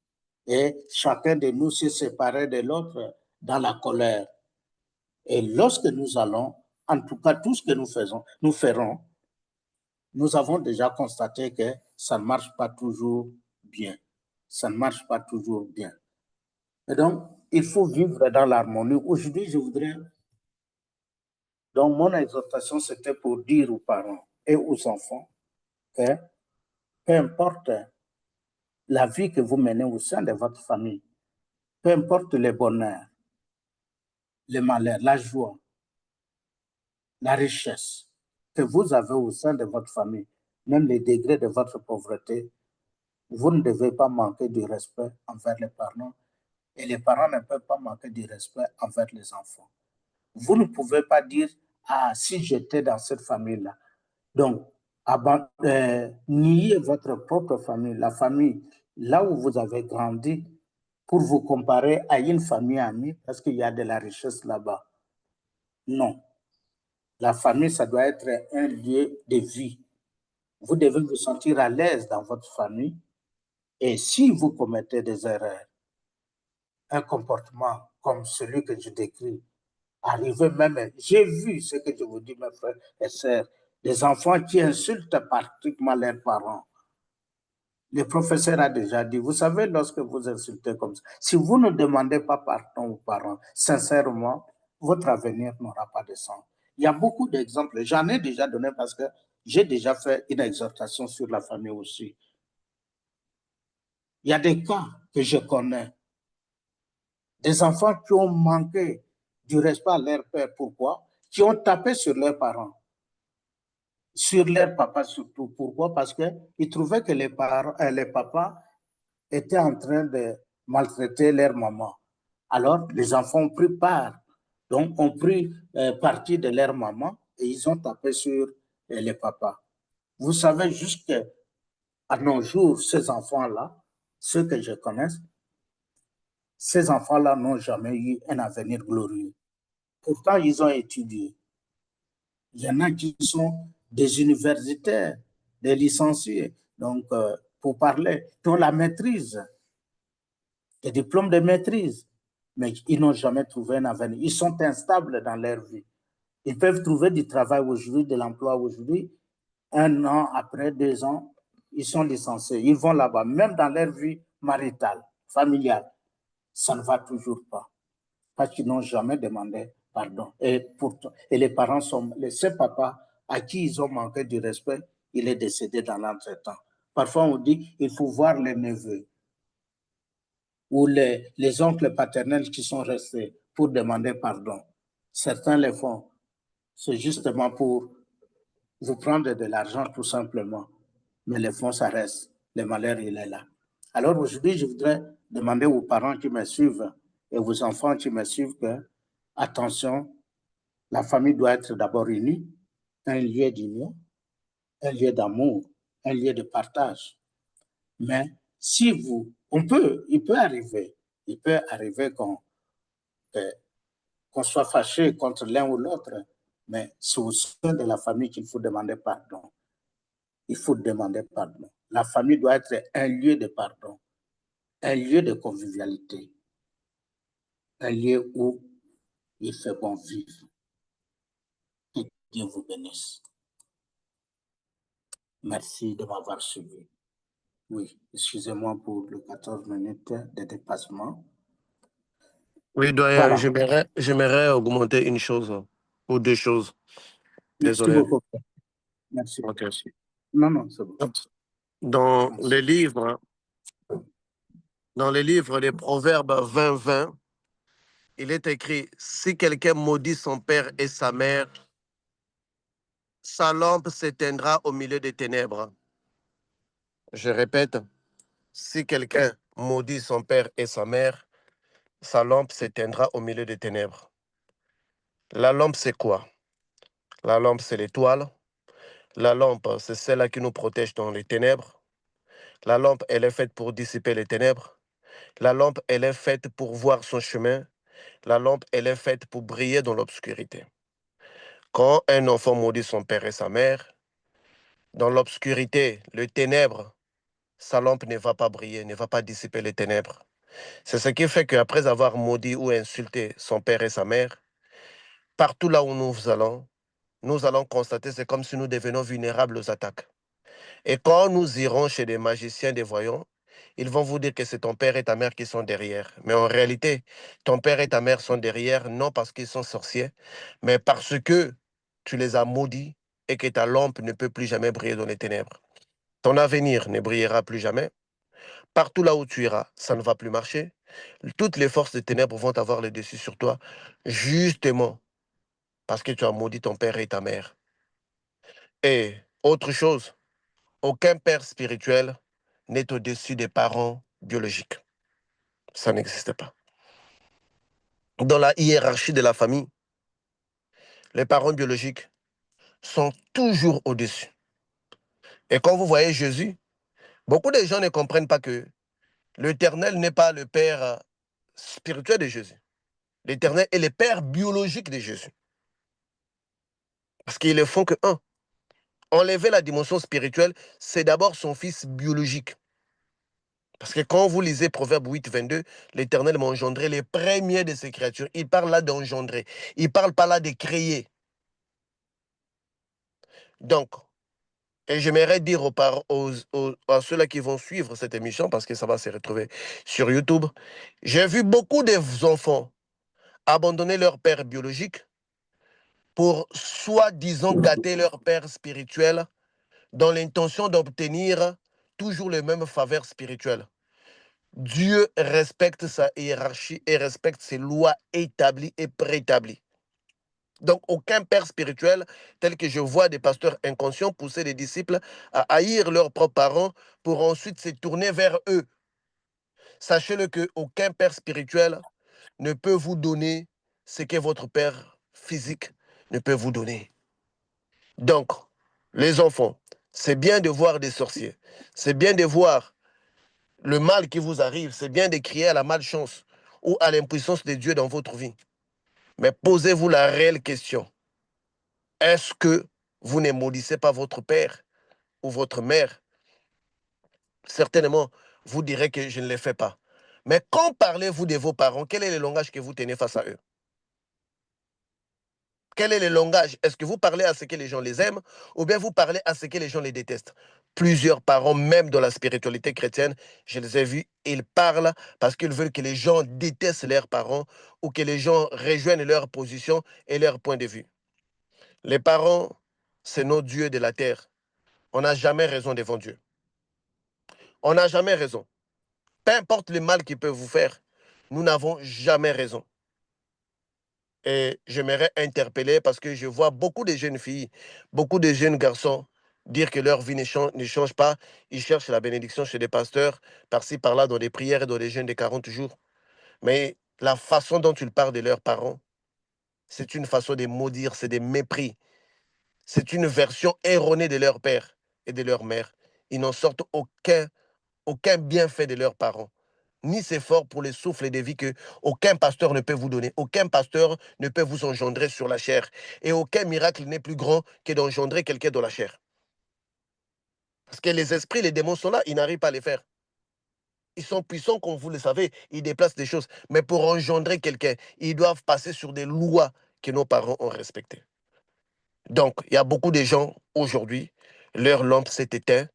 et chacun de nous s'est séparé de l'autre dans la colère. Et lorsque nous allons, en tout cas tout ce que nous ferons, nous avons déjà constaté que ça ne marche pas toujours bien. Ça ne marche pas toujours bien. Et donc, il faut vivre dans l'harmonie. Aujourd'hui, je voudrais... Donc, mon exhortation, c'était pour dire aux parents et aux enfants que peu importe la vie que vous menez au sein de votre famille, peu importe le bonheur, le malheur, la joie, la richesse que vous avez au sein de votre famille, même les degrés de votre pauvreté, vous ne devez pas manquer du respect envers les parents et les parents ne peuvent pas manquer du respect envers les enfants. Vous ne pouvez pas dire, ah, si j'étais dans cette famille-là. Donc, nier votre propre famille, la famille là où vous avez grandi, pour vous comparer à une famille amie parce qu'il y a de la richesse là-bas. Non. La famille, ça doit être un lieu de vie. Vous devez vous sentir à l'aise dans votre famille. Et si vous commettez des erreurs, un comportement comme celui que je décris, arriver même, j'ai vu ce que je vous dis, mes frères et sœurs, des enfants qui insultent pratiquement leurs parents. Le professeur a déjà dit, vous savez, lorsque vous insultez comme ça, si vous ne demandez pas pardon aux parents, sincèrement, votre avenir n'aura pas de sens. Il y a beaucoup d'exemples. J'en ai déjà donné parce que j'ai déjà fait une exhortation sur la famille aussi. Il y a des cas que je connais. Des enfants qui ont manqué du respect à leur père. Pourquoi? Qui ont tapé sur leurs parents. Sur leur papa surtout. Pourquoi? Parce qu'ils trouvaient que les papas étaient en train de maltraiter leur maman. Alors, les enfants ont pris part, donc ont pris parti de leur maman et ils ont tapé sur les papas. Vous savez, jusqu'à nos jours, ces enfants-là, ceux que je connais, ces enfants-là n'ont jamais eu un avenir glorieux. Pourtant, ils ont étudié. Il y en a qui sont des universitaires, des licenciés, donc pour parler, qui ont la maîtrise, des diplômes de maîtrise, mais ils n'ont jamais trouvé un avenir. Ils sont instables dans leur vie. Ils peuvent trouver du travail aujourd'hui, de l'emploi aujourd'hui. Un an après, 2 ans, ils sont licenciés. Ils vont là-bas, même dans leur vie maritale, familiale. Ça ne va toujours pas. Parce qu'ils n'ont jamais demandé pardon. Et les parents sont, ce papa à qui ils ont manqué du respect, il est décédé dans l'entretemps. Parfois, on dit qu'il faut voir les neveux ou les oncles paternels qui sont restés pour demander pardon. Certains le font. C'est justement pour vous prendre de l'argent tout simplement. Mais le fond, ça reste. Le malheur, il est là. Alors aujourd'hui, je voudrais demander aux parents qui me suivent et aux enfants qui me suivent que, attention, la famille doit être d'abord unie, un lieu d'union, un lieu d'amour, un lieu de partage. Mais si il peut arriver qu'on soit fâché contre l'un ou l'autre, mais c'est au sein de la famille qu'il faut demander pardon. Il faut demander pardon. La famille doit être un lieu de pardon, un lieu de convivialité, un lieu où il fait bon vivre. Que Dieu vous bénisse. Merci de m'avoir suivi. Oui, excusez-moi pour les 14 minutes de dépassement. Oui, doyen, Voilà. j'aimerais augmenter une chose ou deux choses. Merci Désolé. beaucoup. Merci. Ok. Non, c'est bon. Dans Merci. les livres des Proverbes 20-20, il est écrit, si quelqu'un maudit son père et sa mère, sa lampe s'éteindra au milieu des ténèbres. Je répète, si quelqu'un maudit son père et sa mère, sa lampe s'éteindra au milieu des ténèbres. La lampe, c'est quoi? La lampe, c'est l'étoile. La lampe, c'est celle qui nous protège dans les ténèbres. La lampe, elle est faite pour dissiper les ténèbres. La lampe, elle est faite pour voir son chemin. La lampe, elle est faite pour briller dans l'obscurité. Quand un enfant maudit son père et sa mère, dans l'obscurité, le ténèbre, sa lampe ne va pas briller, ne va pas dissiper les ténèbres. C'est ce qui fait qu'après avoir maudit ou insulté son père et sa mère, partout là où nous allons constater, c'est comme si nous devenions vulnérables aux attaques. Et quand nous irons chez des magiciens, des voyants, ils vont vous dire que c'est ton père et ta mère qui sont derrière. Mais en réalité, ton père et ta mère sont derrière, non parce qu'ils sont sorciers, mais parce que tu les as maudits et que ta lampe ne peut plus jamais briller dans les ténèbres. Ton avenir ne brillera plus jamais. Partout là où tu iras, ça ne va plus marcher. Toutes les forces des ténèbres vont avoir le dessus sur toi, justement parce que tu as maudit ton père et ta mère. Et autre chose, aucun père spirituel n'est au-dessus des parents biologiques. Ça n'existe pas. Dans la hiérarchie de la famille, les parents biologiques sont toujours au-dessus. Et quand vous voyez Jésus, beaucoup de gens ne comprennent pas que l'Éternel n'est pas le père spirituel de Jésus. L'Éternel est le père biologique de Jésus. Parce qu'ils ne font que un. Enlever la dimension spirituelle, c'est d'abord son fils biologique. Parce que quand vous lisez Proverbe 8-22, l'Éternel m'a engendré les premiers de ses créatures. Il parle là d'engendrer. Il ne parle pas là de créer. Donc, et j'aimerais dire à ceux-là qui vont suivre cette émission, parce que ça va se retrouver sur YouTube, j'ai vu beaucoup d'enfants abandonner leur père biologique pour soi-disant gâter leur père spirituel dans l'intention d'obtenir toujours les mêmes faveurs spirituelles. Dieu respecte sa hiérarchie et respecte ses lois établies et préétablies. Donc, aucun père spirituel, tel que je vois des pasteurs inconscients pousser des disciples à haïr leurs propres parents pour ensuite se tourner vers eux. Sachez-le qu'aucun père spirituel ne peut vous donner ce que votre père physique ne peut vous donner. Donc, les enfants, c'est bien de voir des sorciers, c'est bien de voir le mal qui vous arrive, c'est bien de crier à la malchance ou à l'impuissance de Dieu dans votre vie. Mais posez-vous la réelle question. Est-ce que vous ne maudissez pas votre père ou votre mère? Certainement, vous direz que je ne le fais pas. Mais quand parlez-vous de vos parents, quel est le langage que vous tenez face à eux? Quel est le langage? Est-ce que vous parlez à ce que les gens les aiment ou bien vous parlez à ce que les gens les détestent? Plusieurs parents, même dans la spiritualité chrétienne, je les ai vus, ils parlent parce qu'ils veulent que les gens détestent leurs parents ou que les gens rejoignent leur position et leur point de vue. Les parents, c'est nos dieux de la terre. On n'a jamais raison devant Dieu. On n'a jamais raison. Peu importe le mal qu'ils peuvent vous faire, nous n'avons jamais raison. Et j'aimerais interpeller parce que je vois beaucoup de jeunes filles, beaucoup de jeunes garçons dire que leur vie ne change pas. Ils cherchent la bénédiction chez des pasteurs, par-ci, par-là, dans des prières et dans des jeûnes de 40 jours. Mais la façon dont ils parlent de leurs parents, c'est une façon de maudire, c'est des mépris. C'est une version erronée de leur père et de leur mère. Ils n'en sortent aucun bienfait de leurs parents. Ni c'est fort pour les souffles de vie que aucun pasteur ne peut vous donner. Aucun pasteur ne peut vous engendrer sur la chair. Et aucun miracle n'est plus grand que d'engendrer quelqu'un dans la chair. Parce que les esprits, les démons sont là, ils n'arrivent pas à les faire. Ils sont puissants, comme vous le savez, ils déplacent des choses. Mais pour engendrer quelqu'un, ils doivent passer sur des lois que nos parents ont respectées. Donc, il y a beaucoup de gens aujourd'hui, leur lampe s'est éteinte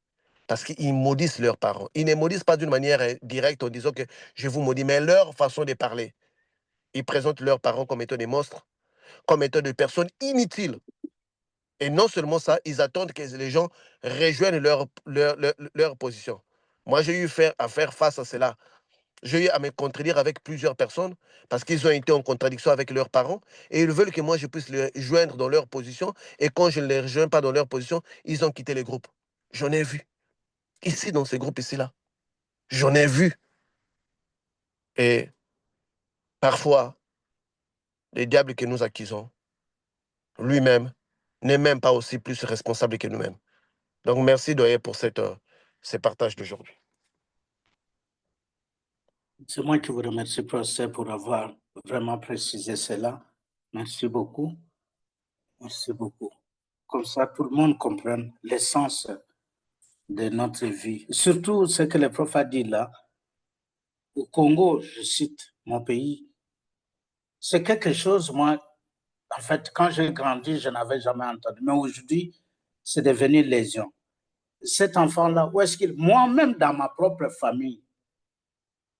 parce qu'ils maudissent leurs parents. Ils ne maudissent pas d'une manière directe en disant que je vous maudis, mais leur façon de parler. Ils présentent leurs parents comme étant des monstres, comme étant des personnes inutiles. Et non seulement ça, ils attendent que les gens rejoignent leur position. Moi, j'ai eu à faire face à cela. J'ai eu à me contredire avec plusieurs personnes parce qu'ils ont été en contradiction avec leurs parents et ils veulent que moi, je puisse les joindre dans leur position. Et quand je ne les rejoins pas dans leur position, ils ont quitté les groupes. J'en ai vu. Ici, dans ces groupes ici-là. J'en ai vu. Et parfois, le diable que nous accusons, lui-même, n'est même pas aussi plus responsable que nous-mêmes. Donc, merci, Doyen, pour ce partage d'aujourd'hui. C'est moi qui vous remercie, professeur, pour avoir vraiment précisé cela. Merci beaucoup. Merci beaucoup. Comme ça, tout le monde comprenne l'essence de notre vie. Surtout ce que le prof a dit là. Au Congo, je cite mon pays, c'est quelque chose, moi, en fait, quand j'ai grandi, je n'avais jamais entendu. Mais aujourd'hui, c'est devenu légion. Cet enfant-là, où est-ce qu'il... Moi-même, dans ma propre famille,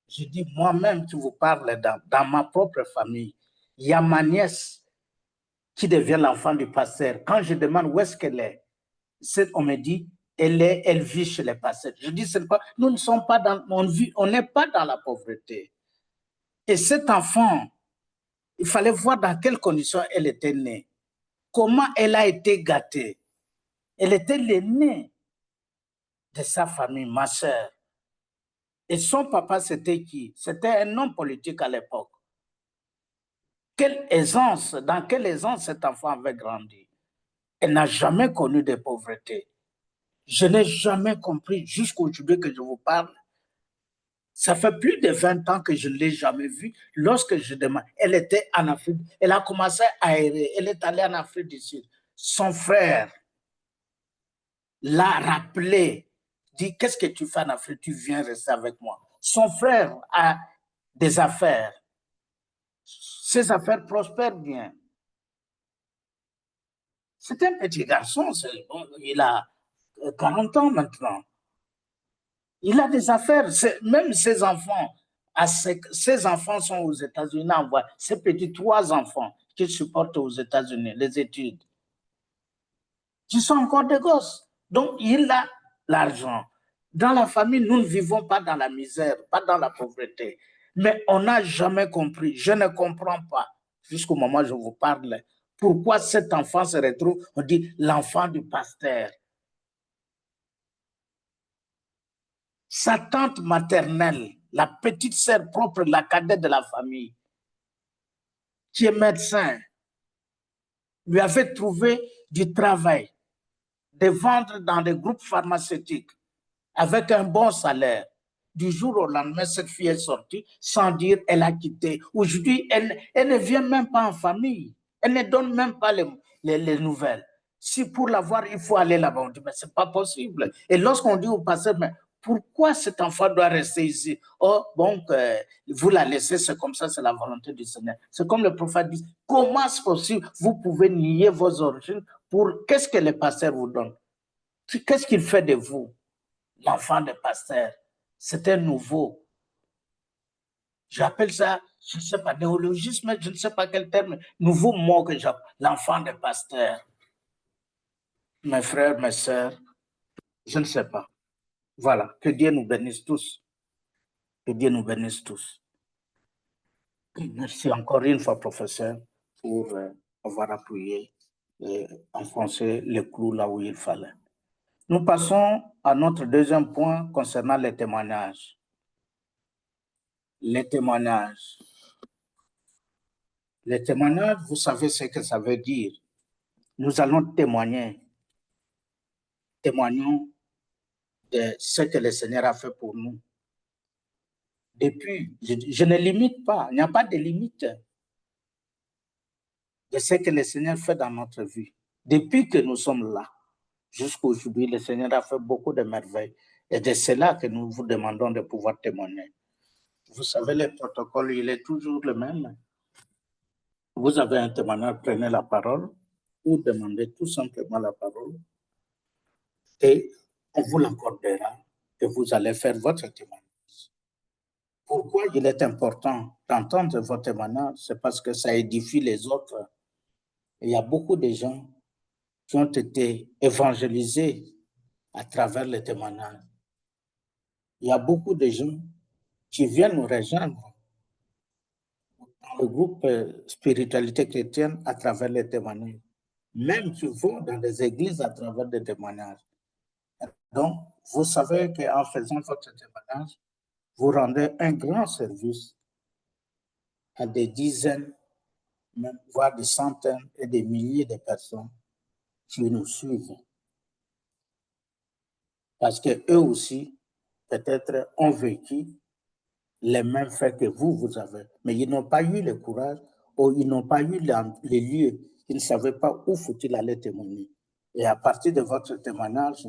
je dis moi-même qui vous parle dans ma propre famille, il y a ma nièce qui devient l'enfant du pasteur. Quand je demande où est-ce qu'elle est, on me dit, elle vit chez les pasteurs. Je dis, pas, nous ne sommes pas dans, on n'est pas dans la pauvreté. Et cet enfant, il fallait voir dans quelles conditions elle était née. Comment elle a été gâtée. Elle était l'aînée de sa famille, ma soeur. Et son papa, c'était qui? C'était un homme politique à l'époque. Quelle aisance, dans quelle aisance cet enfant avait grandi? Elle n'a jamais connu de pauvreté. Je n'ai jamais compris jusqu'aujourd'hui que je vous parle. Ça fait plus de 20 ans que je ne l'ai jamais vue. Lorsque je demande, elle était en Afrique, elle a commencé à errer, elle est allée en Afrique du Sud. Son frère l'a rappelé, dit, qu'est-ce que tu fais en Afrique? Tu viens rester avec moi. Son frère a des affaires. Ses affaires prospèrent bien. C'est un petit garçon, il a 40 ans maintenant. Il a des affaires, même ses enfants, ses enfants sont aux États-Unis, ses petits 3 enfants qu'il supporte aux États-Unis, les études. Qui sont encore des gosses. Donc, il a l'argent. Dans la famille, nous ne vivons pas dans la misère, pas dans la pauvreté. Mais on n'a jamais compris. Je ne comprends pas, jusqu'au moment où je vous parle, pourquoi cet enfant se retrouve, on dit l'enfant du pasteur. Sa tante maternelle, la petite sœur propre, la cadette de la famille, qui est médecin, lui avait trouvé du travail, de vendre dans des groupes pharmaceutiques avec un bon salaire. du jour au lendemain, cette fille est sortie sans dire elle a quitté. Aujourd'hui, elle ne vient même pas en famille. Elle ne donne même pas les nouvelles. Si pour la voir, il faut aller là-bas, on dit, mais ce n'est pas possible. Et lorsqu'on dit au pasteur, mais pourquoi cet enfant doit rester ici? Oh, donc, vous la laissez, c'est comme ça, c'est la volonté du Seigneur. C'est comme le prophète dit, comment c'est possible? Vous pouvez nier vos origines pour qu'est-ce que le pasteur vous donne? Qu'est-ce qu'il fait de vous? L'enfant de pasteur. C'est un nouveau. J'appelle ça, je ne sais pas, néologisme, je ne sais pas quel terme, nouveau mot que j'appelle, l'enfant de pasteur. Mes frères, mes sœurs, je ne sais pas. Voilà, que Dieu nous bénisse tous. Que Dieu nous bénisse tous. Merci encore une fois, professeur, pour avoir appuyé et enfoncé le clou là où il fallait. Nous passons à notre deuxième point concernant les témoignages. Les témoignages. Les témoignages, vous savez ce que ça veut dire. Nous allons témoigner. Témoignons de ce que le Seigneur a fait pour nous. Depuis, je ne limite pas, il n'y a pas de limite de ce que le Seigneur fait dans notre vie. Depuis que nous sommes là, jusqu'à aujourd'hui, le Seigneur a fait beaucoup de merveilles. Et c'est cela que nous vous demandons de pouvoir témoigner. Vous savez, le protocole, il est toujours le même. Vous avez un témoignage, prenez la parole ou demandez tout simplement la parole et on vous l'accordera et vous allez faire votre témoignage. Pourquoi il est important d'entendre votre témoignage? C'est parce que ça édifie les autres. Il y a beaucoup de gens qui ont été évangélisés à travers les témoignages. Il y a beaucoup de gens qui viennent nous rejoindre dans le groupe Spiritualité chrétienne à travers les témoignages. Même qui vont dans les églises à travers des témoignages. Donc, vous savez qu'en faisant votre témoignage, vous rendez un grand service à des dizaines, même, voire des centaines et des milliers de personnes qui nous suivent. Parce qu'eux aussi, peut-être, ont vécu les mêmes faits que vous avez. Mais ils n'ont pas eu le courage ou ils n'ont pas eu les lieux. Ils ne savaient pas où faut-il aller témoigner. Et à partir de votre témoignage,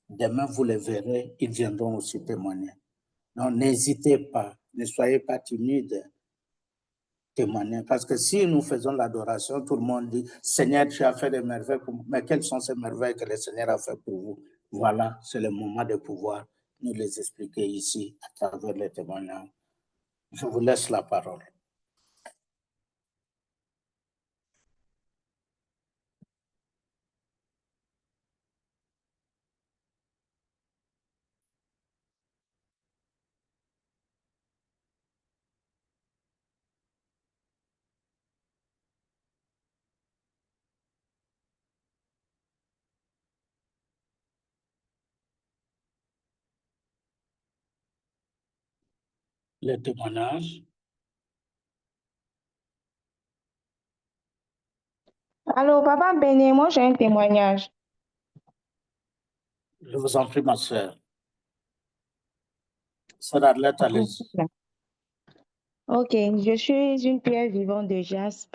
demain, vous les verrez, ils viendront aussi témoigner. Donc, n'hésitez pas, ne soyez pas timide, témoigner. Parce que si nous faisons l'adoration, tout le monde dit, Seigneur, tu as fait des merveilles pour moi. Mais quelles sont ces merveilles que le Seigneur a fait pour vous? Voilà, c'est le moment de pouvoir nous les expliquer ici à travers les témoignages. Je vous laisse la parole. Les témoignages. Allô, Papa Béné, moi j'ai un témoignage. Je vous en prie, ma soeur. Sœur Arlette, allez-y. Ok, je suis une pierre vivante de jaspe.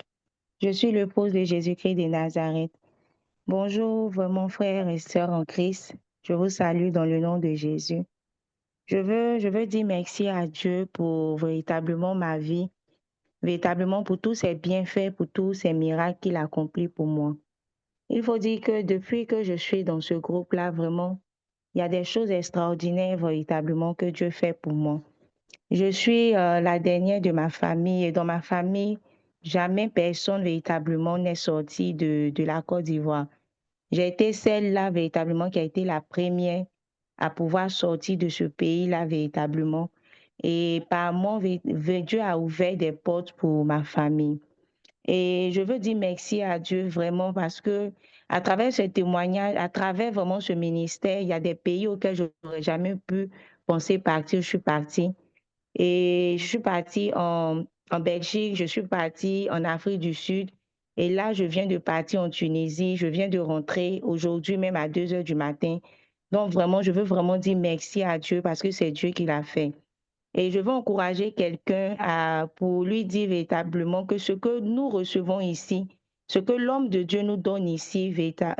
Je suis l'épouse de Jésus-Christ de Nazareth. Bonjour, mon frère et sœur en Christ. Je vous salue dans le nom de Jésus. Je veux dire merci à Dieu pour véritablement ma vie, véritablement pour tous ses bienfaits, pour tous ses miracles qu'il accomplit pour moi. Il faut dire que depuis que je suis dans ce groupe-là, vraiment, il y a des choses extraordinaires véritablement que Dieu fait pour moi. Je suis la dernière de ma famille et dans ma famille, jamais personne véritablement n'est sorti de la Côte d'Ivoire. J'ai été celle-là véritablement qui a été la première à pouvoir sortir de ce pays-là véritablement. Et par moi, Dieu a ouvert des portes pour ma famille. Et je veux dire merci à Dieu vraiment parce que à travers ce témoignage, à travers vraiment ce ministère, il y a des pays auxquels je n'aurais jamais pu penser partir. Je suis partie. Et je suis partie en Belgique, je suis partie en Afrique du Sud. Et là, je viens de partir en Tunisie. Je viens de rentrer aujourd'hui même à 2 heures du matin. Donc, vraiment, je veux vraiment dire merci à Dieu parce que c'est Dieu qui l'a fait. Et je veux encourager quelqu'un pour lui dire véritablement que ce que nous recevons ici, ce que l'homme de Dieu nous donne ici,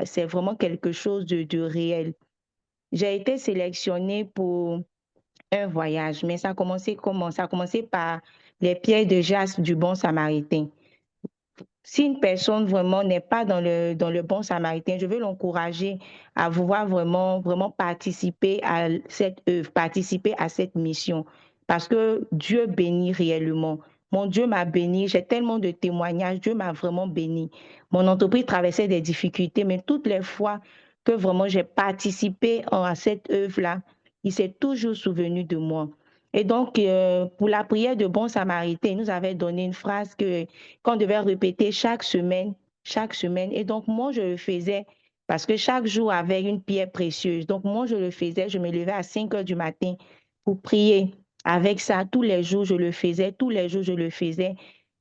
c'est vraiment quelque chose de réel. J'ai été sélectionnée pour un voyage, mais ça a commencé comment? Ça a commencé par les pierres de jaspe du bon samaritain. Si une personne vraiment n'est pas dans le bon samaritain, je veux l'encourager à vouloir vraiment participer à cette œuvre, participer à cette mission. Parce que Dieu bénit réellement. Mon Dieu m'a béni. J'ai tellement de témoignages. Dieu m'a vraiment béni. Mon entreprise traversait des difficultés, mais toutes les fois que vraiment j'ai participé à cette œuvre-là, il s'est toujours souvenu de moi. Et donc, pour la prière de bon samaritain, il nous avait donné une phrase qu'on devait répéter chaque semaine, chaque semaine. Et donc, moi, je le faisais parce que chaque jour avait une pierre précieuse. Donc, moi, je le faisais, je me levais à 5 heures du matin pour prier. Avec ça, tous les jours, je le faisais, tous les jours, je le faisais.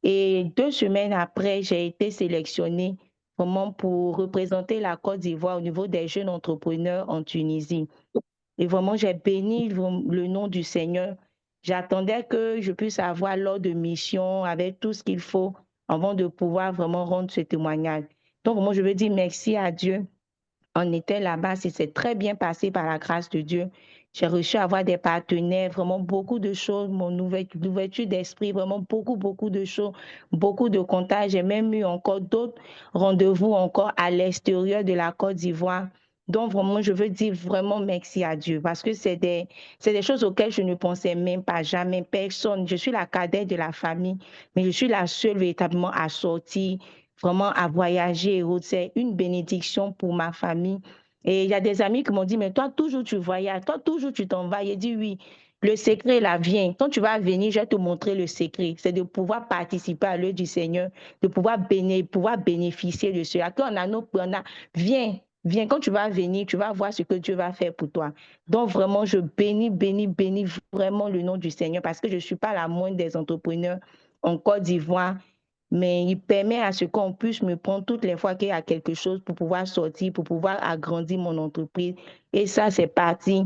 Et 2 semaines après, j'ai été sélectionnée vraiment pour représenter la Côte d'Ivoire au niveau des jeunes entrepreneurs en Tunisie. Et vraiment, j'ai béni le nom du Seigneur. J'attendais que je puisse avoir l'ordre de mission avec tout ce qu'il faut avant de pouvoir vraiment rendre ce témoignage. Donc, moi, je veux dire merci à Dieu. On était là-bas, c'est très bien passé par la grâce de Dieu. J'ai réussi à avoir des partenaires, vraiment beaucoup de choses, mon ouverture d'esprit, vraiment beaucoup de choses, beaucoup de contacts. J'ai même eu encore d'autres rendez-vous encore à l'extérieur de la Côte d'Ivoire. Donc, vraiment, je veux dire vraiment merci à Dieu parce que c'est des choses auxquelles je ne pensais même pas, jamais personne. Je suis la cadette de la famille, mais je suis la seule véritablement à sortir vraiment à voyager et autres. C'est une bénédiction pour ma famille. Et il y a des amis qui m'ont dit, mais toi, toujours tu voyages, toi, toujours tu t'en vas. J'ai dit, oui, le secret, là, vient. Quand tu vas venir, je vais te montrer le secret. C'est de pouvoir participer à l'œuvre du Seigneur, de pouvoir bénéficier de cela. Quand viens, viens. Quand tu vas venir, tu vas voir ce que Dieu va faire pour toi. Donc, vraiment, je bénis vraiment le nom du Seigneur parce que je ne suis pas la moindre des entrepreneurs en Côte d'Ivoire, mais il permet à ce qu'on puisse me prendre toutes les fois qu'il y a quelque chose pour pouvoir sortir, pour pouvoir agrandir mon entreprise. Et ça, c'est parti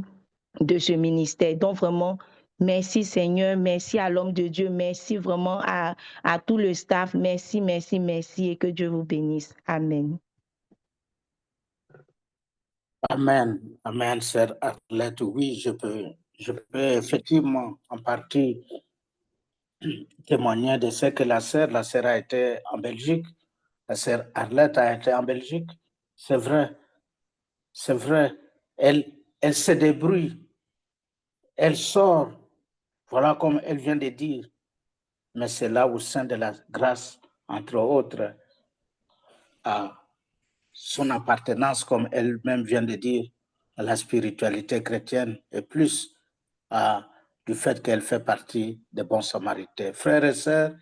de ce ministère. Donc, vraiment, merci Seigneur, merci à l'homme de Dieu, merci vraiment à tout le staff. Merci et que Dieu vous bénisse. Amen. Amen, amen, sœur Arlette. Oui, je peux effectivement en partie témoigner de ce que la sœur a été en Belgique, la sœur Arlette a été en Belgique. C'est vrai, elle se débrouille, elle sort, voilà comme elle vient de dire, mais c'est là au sein de la grâce, entre autres, à son appartenance, comme elle-même vient de dire, à la spiritualité chrétienne et plus du fait qu'elle fait partie des bons samaritains. Frères et sœurs,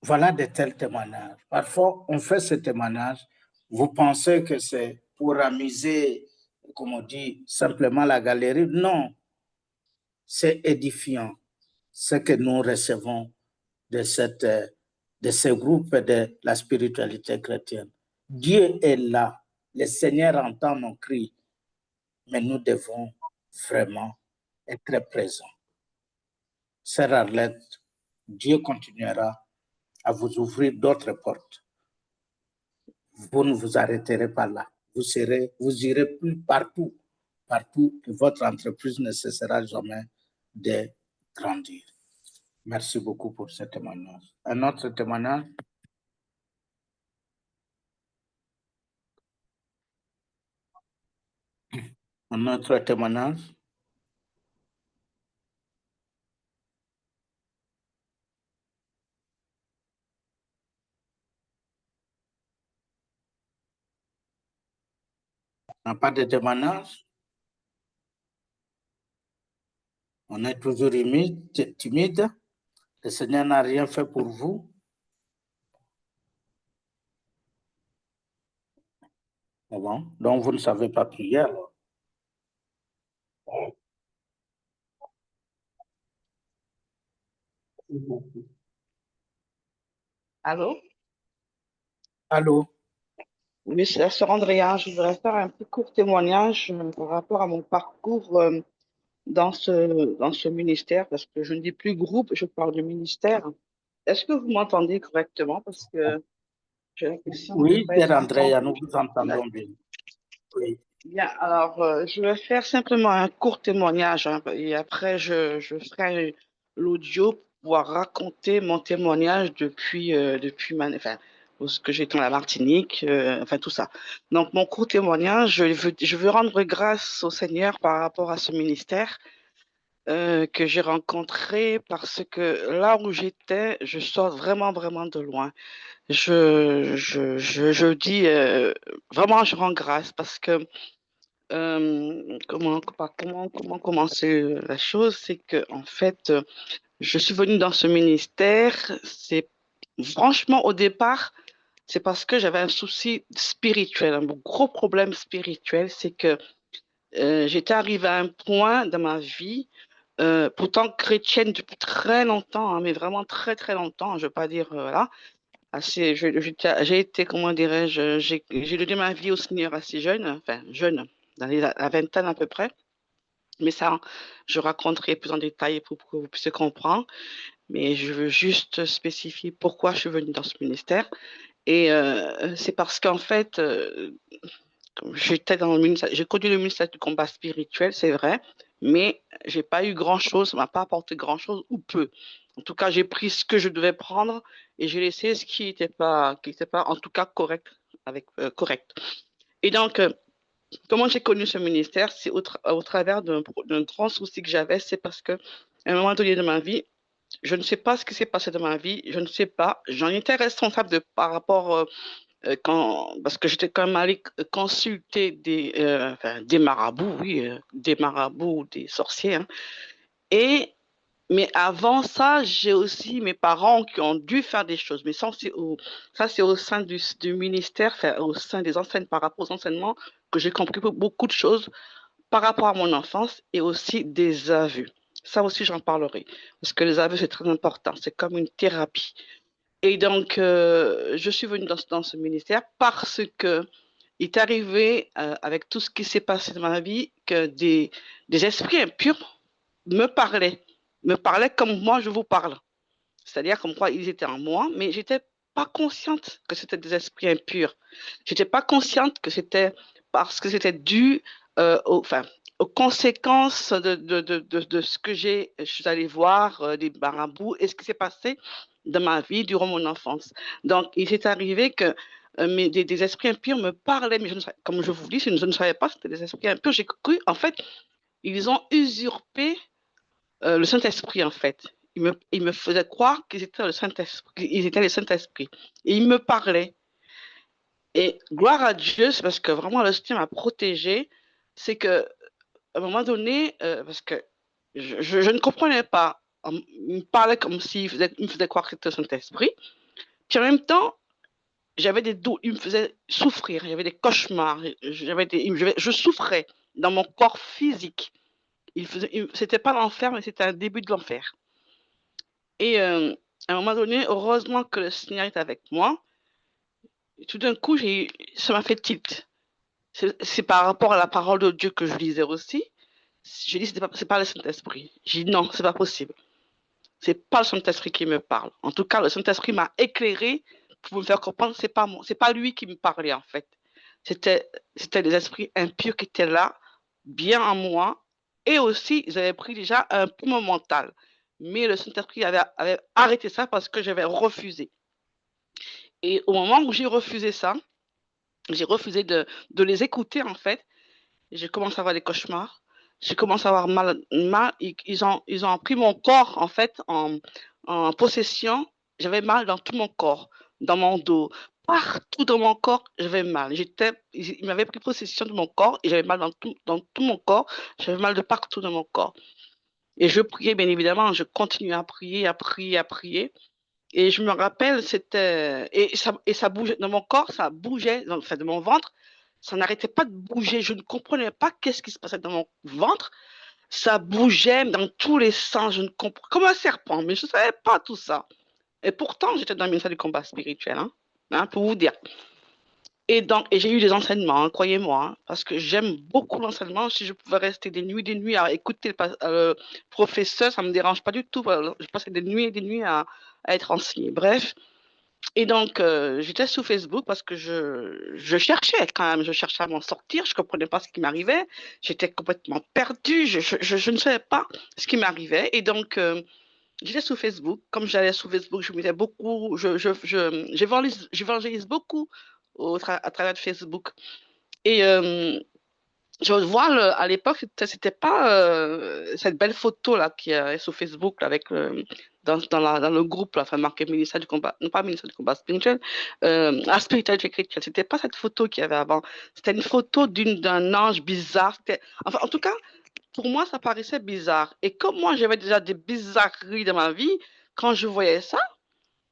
voilà de tels témoignages. Parfois, on fait ce témoignage, vous pensez que c'est pour amuser, comme on dit, simplement la galerie. Non, c'est édifiant ce que nous recevons de ce groupe de la spiritualité chrétienne. Dieu est là, le Seigneur entend nos cris, mais nous devons vraiment être présents. Sœur Arlette, Dieu continuera à vous ouvrir d'autres portes. Vous ne vous arrêterez pas là. Vous irez plus partout que votre entreprise ne cessera jamais de grandir. Merci beaucoup pour ce témoignage. Un autre témoignage? Un autre témoignage? On n'a pas de témoignage? On est toujours timide. Le Seigneur n'a rien fait pour vous. Bon, donc vous ne savez pas prier alors. Allô? Allô? Oui, c'est la sœur Andrea. Je voudrais faire un plus court témoignage par rapport à mon parcours dans ce ministère, parce que je ne dis plus groupe, je parle de ministère. Est-ce que vous m'entendez correctement? Parce que j'ai l'impression de ne Oui, pas Père être Andrea, entendue. nous vous entendons bien. Oui. Bien, alors je vais faire simplement un court témoignage, hein, et après je ferai l'audio pour pouvoir raconter mon témoignage enfin, ce que j'étais dans la Martinique, enfin tout ça. Donc mon court témoignage, je veux rendre grâce au Seigneur par rapport à ce ministère que j'ai rencontré parce que là où j'étais, je sors vraiment, vraiment de loin. Je dis vraiment, je rends grâce parce que comment commencer la chose, c'est que en fait, je suis venue dans ce ministère. C'est franchement au départ, c'est parce que j'avais un souci spirituel, un gros problème spirituel, c'est que j'étais arrivée à un point dans ma vie, pourtant chrétienne depuis très longtemps, hein, mais vraiment très très longtemps. Je veux pas dire voilà. J'ai été, comment dirais-je, j'ai donné ma vie au Seigneur assez jeune, enfin jeune, dans la vingtaine à peu près. Mais ça, je raconterai plus en détail pour que vous puissiez comprendre. Mais je veux juste spécifier pourquoi je suis venue dans ce ministère. Et c'est parce qu'en fait, j'étais dans le ministère, j'ai connu le ministère du combat spirituel, c'est vrai, mais j'ai pas eu grand-chose, ça m'a pas apporté grand-chose ou peu. En tout cas, j'ai pris ce que je devais prendre et j'ai laissé ce qui était pas, en tout cas, correct, correct. Et donc, comment j'ai connu ce ministère, c'est au travers d'un grand souci que j'avais, c'est parce que à un moment donné de ma vie, je ne sais pas ce qui s'est passé dans ma vie, je ne sais pas, j'en étais responsable par rapport parce que j'étais quand même allée consulter enfin, des marabouts, oui, des marabouts, des sorciers, hein. Et mais avant ça, j'ai aussi mes parents qui ont dû faire des choses. Mais ça, c'est au sein du ministère, enfin, au sein des enseignes, par rapport aux enseignements, que j'ai compris beaucoup de choses par rapport à mon enfance et aussi des aveux. Ça aussi, j'en parlerai. Parce que les aveux, c'est très important. C'est comme une thérapie. Et donc, je suis venue dans ce ministère parce que il est arrivé, avec tout ce qui s'est passé dans ma vie, que des esprits impurs me parlaient comme moi je vous parle. C'est-à-dire comme quoi ils étaient en moi, mais j'étais pas consciente que c'était des esprits impurs. J'étais pas consciente que c'était parce que c'était dû enfin, aux conséquences de ce que je suis allée voir des marabouts et ce qui s'est passé dans ma vie durant mon enfance. Donc, il s'est arrivé que des esprits impurs me parlaient, mais comme je vous dis, je ne savais pas que c'était des esprits impurs. J'ai cru, en fait, ils ont usurpé le Saint-Esprit, en fait. Ils me faisaient croire qu'ils étaient le Saint-Esprit, ils étaient le Saint-Esprit. Et ils me parlaient. Et gloire à Dieu, c'est parce que vraiment le Seigneur m'a protégée. C'est que à un moment donné, parce que je ne comprenais pas. Il me parlait comme il me faisait croire que c'était le Saint-Esprit. Puis en même temps, j'avais des doutes, il me faisait souffrir, j'avais des cauchemars, je souffrais dans mon corps physique. C'était pas l'enfer, mais c'était un début de l'enfer. Et à un moment donné, heureusement que le Seigneur est avec moi. Et tout d'un coup, ça m'a fait tilt. C'est par rapport à la parole de Dieu que je lisais aussi. J'ai dit, c'est pas le Saint-Esprit. J'ai dit, non, c'est pas possible. C'est pas le Saint-Esprit qui me parle. En tout cas, le Saint-Esprit m'a éclairé pour me faire comprendre que c'est pas lui qui me parlait, en fait. C'était des esprits impurs qui étaient là, bien en moi. Et aussi, ils avaient pris déjà un peu mon mental. Mais le Saint-Esprit avait arrêté ça parce que j'avais refusé. Et au moment où j'ai refusé ça, j'ai refusé de les écouter, en fait. J'ai commencé à avoir des cauchemars. J'ai commencé à avoir mal. Ils ont pris mon corps, en fait, en possession. J'avais mal dans tout mon corps, dans mon dos. Partout dans mon corps, j'avais mal. Ils m'avaient pris possession de mon corps et j'avais mal dans tout mon corps. J'avais mal de partout dans mon corps. Et je priais, bien évidemment. Je continuais à prier, à prier, à prier. Et je me rappelle, et ça bougeait dans mon corps, ça bougeait, enfin de mon ventre, ça n'arrêtait pas de bouger. Je ne comprenais pas qu'est-ce qui se passait dans mon ventre. Ça bougeait dans tous les sens, je ne comprenais, comme un serpent, mais je ne savais pas tout ça. Et pourtant, j'étais dans le ministère du combat spirituel, hein, pour vous dire. Et j'ai eu des enseignements, hein, croyez-moi, hein, parce que j'aime beaucoup l'enseignement. Si je pouvais rester des nuits à écouter le professeur, ça ne me dérange pas du tout. Voilà. Je passais des nuits et des nuits à être enseigné. Bref. Et donc, j'étais sur Facebook parce que je cherchais quand même, je cherchais à m'en sortir, je ne comprenais pas ce qui m'arrivait, j'étais complètement perdue, je ne savais pas ce qui m'arrivait. Et donc, j'étais sur Facebook. Comme j'allais sur Facebook, je mettais beaucoup, j'évangélise beaucoup à travers Facebook. Et je vois à l'époque, c'était pas cette belle photo là qui est sur Facebook là, avec dans le groupe là, enfin marqué ministère du combat, non pas ministère du combat spirituel, spiritualité chrétienne. C'était pas cette photo qu'il y avait avant. C'était une photo d'un ange bizarre. Enfin, en tout cas, pour moi, ça paraissait bizarre. Et comme moi, j'avais déjà des bizarreries dans ma vie, quand je voyais ça,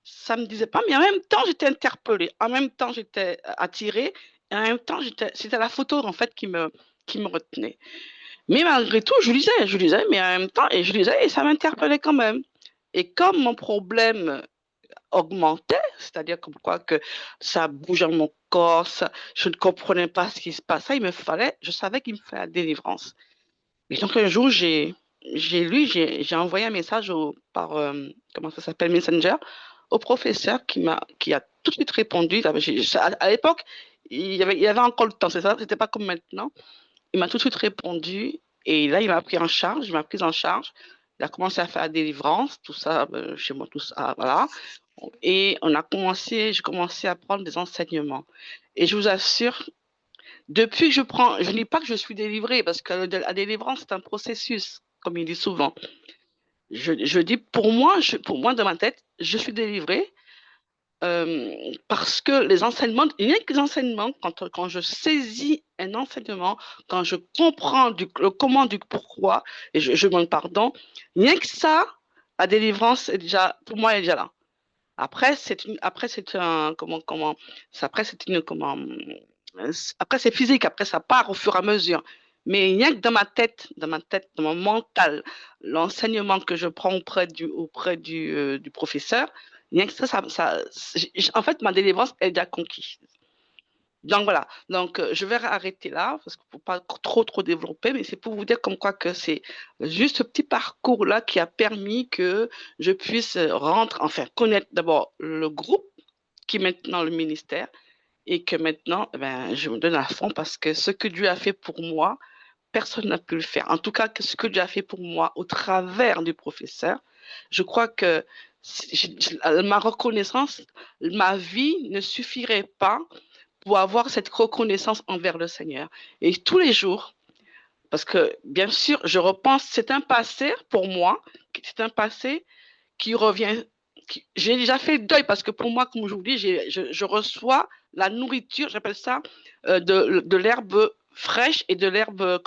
ça me disait pas, mais en même temps, j'étais interpellée, en même temps, j'étais attirée, et en même temps, c'était la photo, en fait, qui me retenait. Mais malgré tout, je lisais, mais en même temps, et je lisais, et ça m'interpellait quand même. Et comme mon problème augmentait, c'est-à-dire comme quoi que ça bougeait dans mon corps, je ne comprenais pas ce qui se passait, je savais qu'il me fallait la délivrance. Et donc un jour, j'ai envoyé un message par, comment ça s'appelle, Messenger, au professeur qui a tout de suite répondu. À l'époque, il y avait encore le temps, c'est ça, c'était pas comme maintenant. Il m'a tout de suite répondu et là, il m'a pris en charge, il m'a prise en charge. Il a commencé à faire la délivrance, tout ça, chez moi, tout ça, voilà. Et j'ai commencé à prendre des enseignements. Et je vous assure, depuis que je ne dis pas que je suis délivrée, parce que la délivrance, c'est un processus, comme il dit souvent. Je dis, pour moi, dans ma tête, je suis délivrée parce que les enseignements, rien que les enseignements, quand je saisis un enseignement, quand je comprends le comment, du pourquoi, et je demande pardon, rien que ça, la délivrance, pour moi, elle est déjà là. Après, après, c'est physique, après, ça part au fur et à mesure. Mais rien que dans ma tête, dans mon mental, l'enseignement que je prends auprès du professeur, rien que en fait, ma délivrance est déjà conquise. Donc voilà, donc je vais arrêter là parce qu'il ne faut pas trop développer, mais c'est pour vous dire comme quoi que c'est juste ce petit parcours-là qui a permis que je puisse connaître d'abord le groupe qui est maintenant le ministère et que maintenant, je me donne à fond parce que ce que Dieu a fait pour moi, personne n'a pu le faire. En tout cas, ce que Dieu a fait pour moi au travers du professeur, je crois que ma reconnaissance, ma vie ne suffirait pas pour avoir cette reconnaissance envers le Seigneur. Et tous les jours, parce que bien sûr, je repense, c'est un passé pour moi, c'est un passé qui revient. J'ai déjà fait le deuil parce que pour moi, comme je vous dis, je reçois la nourriture, j'appelle ça de l'herbe fraîche et de l'herbe,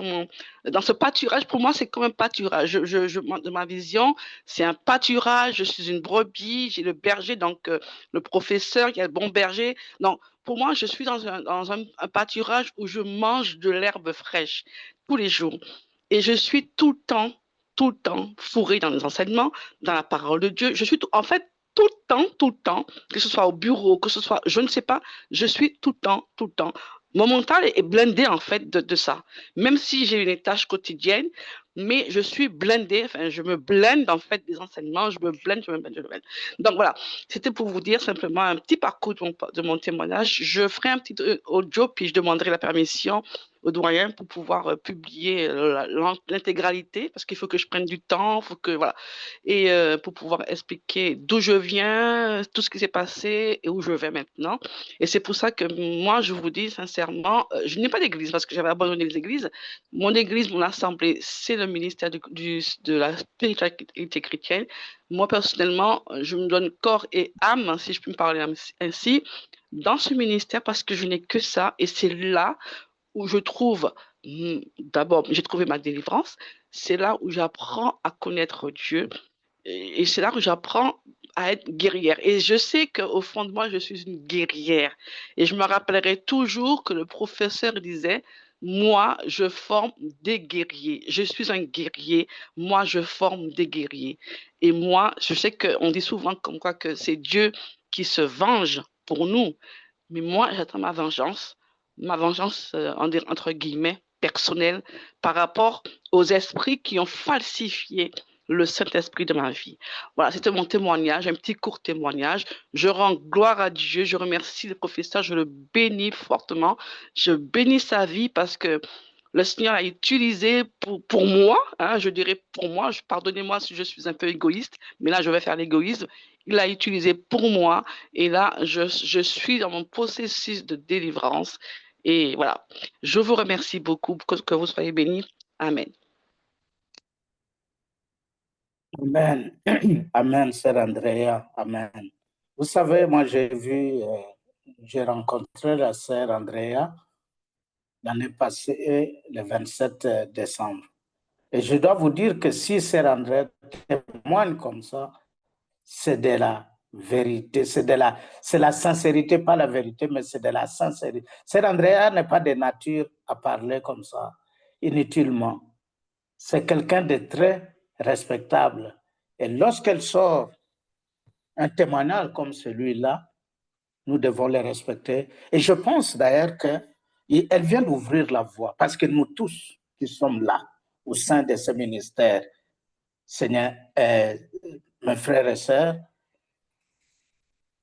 dans ce pâturage, pour moi, c'est comme un pâturage. De ma vision, c'est un pâturage, je suis une brebis, j'ai le berger, donc le professeur, il y a le bon berger. Donc, pour moi, je suis dans un pâturage où je mange de l'herbe fraîche tous les jours. Et je suis tout le temps fourrée dans les enseignements, dans la parole de Dieu. Je suis en fait tout le temps, que ce soit au bureau, que ce soit, je ne sais pas, je suis tout le temps. Mon mental est blindé en fait de ça. Même si j'ai une tâche quotidienne, mais je suis blindée, enfin je me blinde en fait des enseignements, je me blinde. Donc voilà, c'était pour vous dire simplement un petit parcours de mon témoignage. Je ferai un petit audio, puis je demanderai la permission au doyen pour pouvoir publier l'intégralité, parce qu'il faut que je prenne du temps, faut que voilà, et pour pouvoir expliquer d'où je viens, tout ce qui s'est passé et où je vais maintenant. Et c'est pour ça que moi, je vous dis sincèrement, je n'ai pas d'église parce que j'avais abandonné les églises. Mon église, mon assemblée, c'est le ministère de la spiritualité chrétienne. Moi, personnellement, je me donne corps et âme, si je peux me parler ainsi, dans ce ministère parce que je n'ai que ça. Et c'est là où je trouve, d'abord, j'ai trouvé ma délivrance. C'est là où j'apprends à connaître Dieu. Et c'est là que j'apprends à être guerrière. Et je sais qu'au fond de moi, je suis une guerrière. Et je me rappellerai toujours que le professeur disait, moi, je forme des guerriers. Je suis un guerrier. Moi, je forme des guerriers. Et moi, je sais qu'on dit souvent comme quoi que c'est Dieu qui se venge pour nous. Mais moi, j'attends ma vengeance entre guillemets, personnelle, par rapport aux esprits qui ont falsifié le Saint-Esprit de ma vie. Voilà, c'était mon témoignage, un petit court témoignage. Je rends gloire à Dieu, je remercie le professeur, je le bénis fortement. Je bénis sa vie parce que le Seigneur l'a utilisé pour moi, hein, je dirais pour moi, pardonnez-moi si je suis un peu égoïste, mais là, je vais faire l'égoïsme. Il l'a utilisé pour moi et là, je suis dans mon processus de délivrance. Et voilà, je vous remercie beaucoup, que vous soyez bénis. Amen. Amen. Amen, sœur Andrea. Amen. Vous savez, moi, j'ai rencontré la sœur Andrea l'année passée, le 27 décembre. Et je dois vous dire que si sœur Andrea témoigne comme ça, c'est de la vérité, c'est la sincérité, pas la vérité, mais c'est de la sincérité. Sœur Andrea n'est pas de nature à parler comme ça, inutilement. C'est quelqu'un de très respectable. Et lorsqu'elle sort un témoignage comme celui-là, nous devons le respecter. Et je pense d'ailleurs qu'elle vient d'ouvrir la voie, parce que nous tous qui sommes là, au sein de ce ministère, Seigneur, mes frères et sœurs,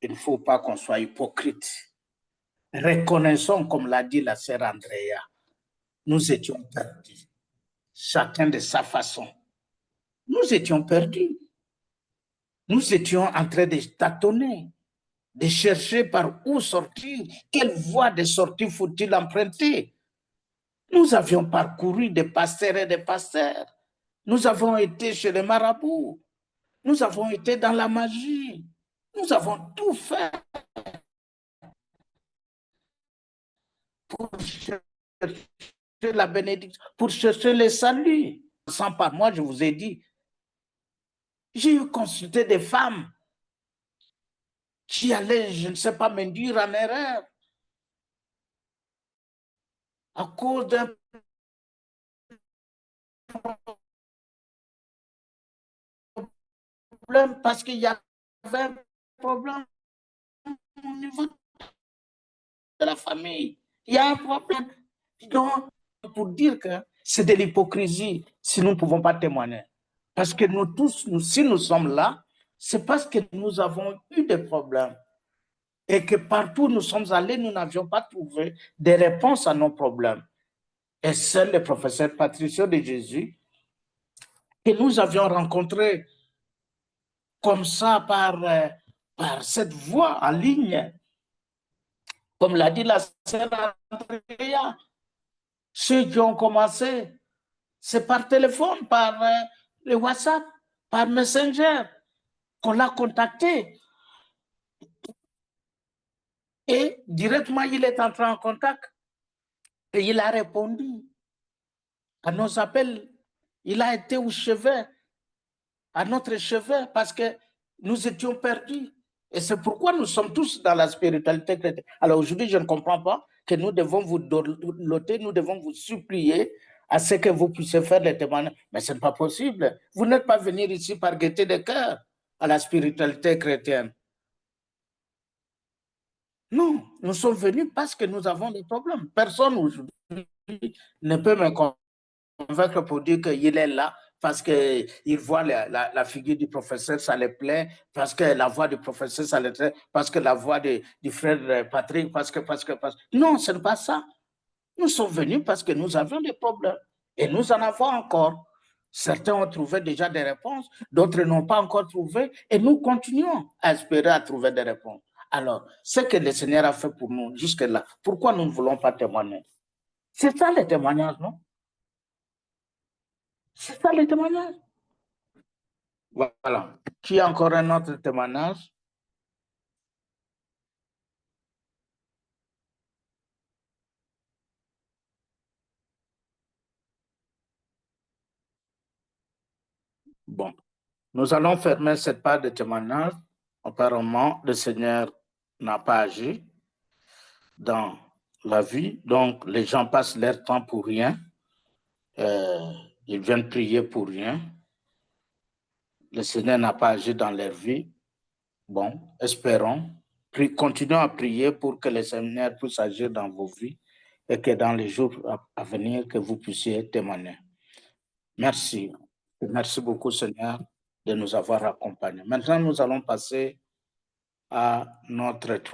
il ne faut pas qu'on soit hypocrite. Reconnaissons, comme l'a dit la sœur Andrea, nous étions perdus, chacun de sa façon. Nous étions perdus. Nous étions en train de tâtonner, de chercher par où sortir, quelle voie de sortie faut-il emprunter. Nous avions parcouru des pasteurs et des pasteurs. Nous avons été chez les marabouts. Nous avons été dans la magie. Nous avons tout fait pour chercher la bénédiction, pour chercher le salut. Sans par moi, je vous ai dit, j'ai eu consulté des femmes qui allaient, je ne sais pas, m'induire en erreur à cause d'un problème, parce qu'il y avait un problème au niveau de la famille. Il y a un problème. Donc, pour dire que c'est de l'hypocrisie si nous ne pouvons pas témoigner. Parce que nous tous, si nous sommes là, c'est parce que nous avons eu des problèmes. Et que partout où nous sommes allés, nous n'avions pas trouvé des réponses à nos problèmes. Et seul le professeur Patricio de Jésus, que nous avions rencontré comme ça par cette voie en ligne, comme l'a dit la sœur Andrea, ceux qui ont commencé, c'est par téléphone, par le WhatsApp, par Messenger, qu'on l'a contacté. Et directement, il est entré en contact et il a répondu à nos appels. Il a été au chevet, à notre chevet, parce que nous étions perdus. Et c'est pourquoi nous sommes tous dans la spiritualité chrétienne. Alors aujourd'hui, je ne comprends pas que nous devons vous doter, nous devons vous supplier à ce que vous puissiez faire les témoignages. Mais ce n'est pas possible. Vous n'êtes pas venus ici par gaieté de cœur à la spiritualité chrétienne. Non, nous sommes venus parce que nous avons des problèmes. Personne aujourd'hui ne peut me convaincre pour dire qu'il est là parce qu'il voit la figure du professeur, ça le plaît, parce que la voix du professeur, ça le plaît, parce que la voix du frère Patrick, parce que. Non, ce n'est pas ça. Nous sommes venus parce que nous avions des problèmes. Et nous en avons encore. Certains ont trouvé déjà des réponses, d'autres n'ont pas encore trouvé, et nous continuons à espérer à trouver des réponses. Alors, ce que le Seigneur a fait pour nous jusque-là, pourquoi nous ne voulons pas témoigner? C'est ça le témoignage, non? C'est ça le témoignage. Voilà. Qui a encore un autre témoignage? Bon. Nous allons fermer cette part de témoignage. Apparemment, le Seigneur n'a pas agi dans la vie. Donc, les gens passent leur temps pour rien. Ils viennent prier pour rien. Le Seigneur n'a pas agi dans leur vie. Bon, espérons Continuons à prier pour que les séminaires puissent agir dans vos vies et que dans les jours à venir, que vous puissiez témoigner. Merci. Merci beaucoup, Seigneur, de nous avoir accompagnés. Maintenant, nous allons passer à notre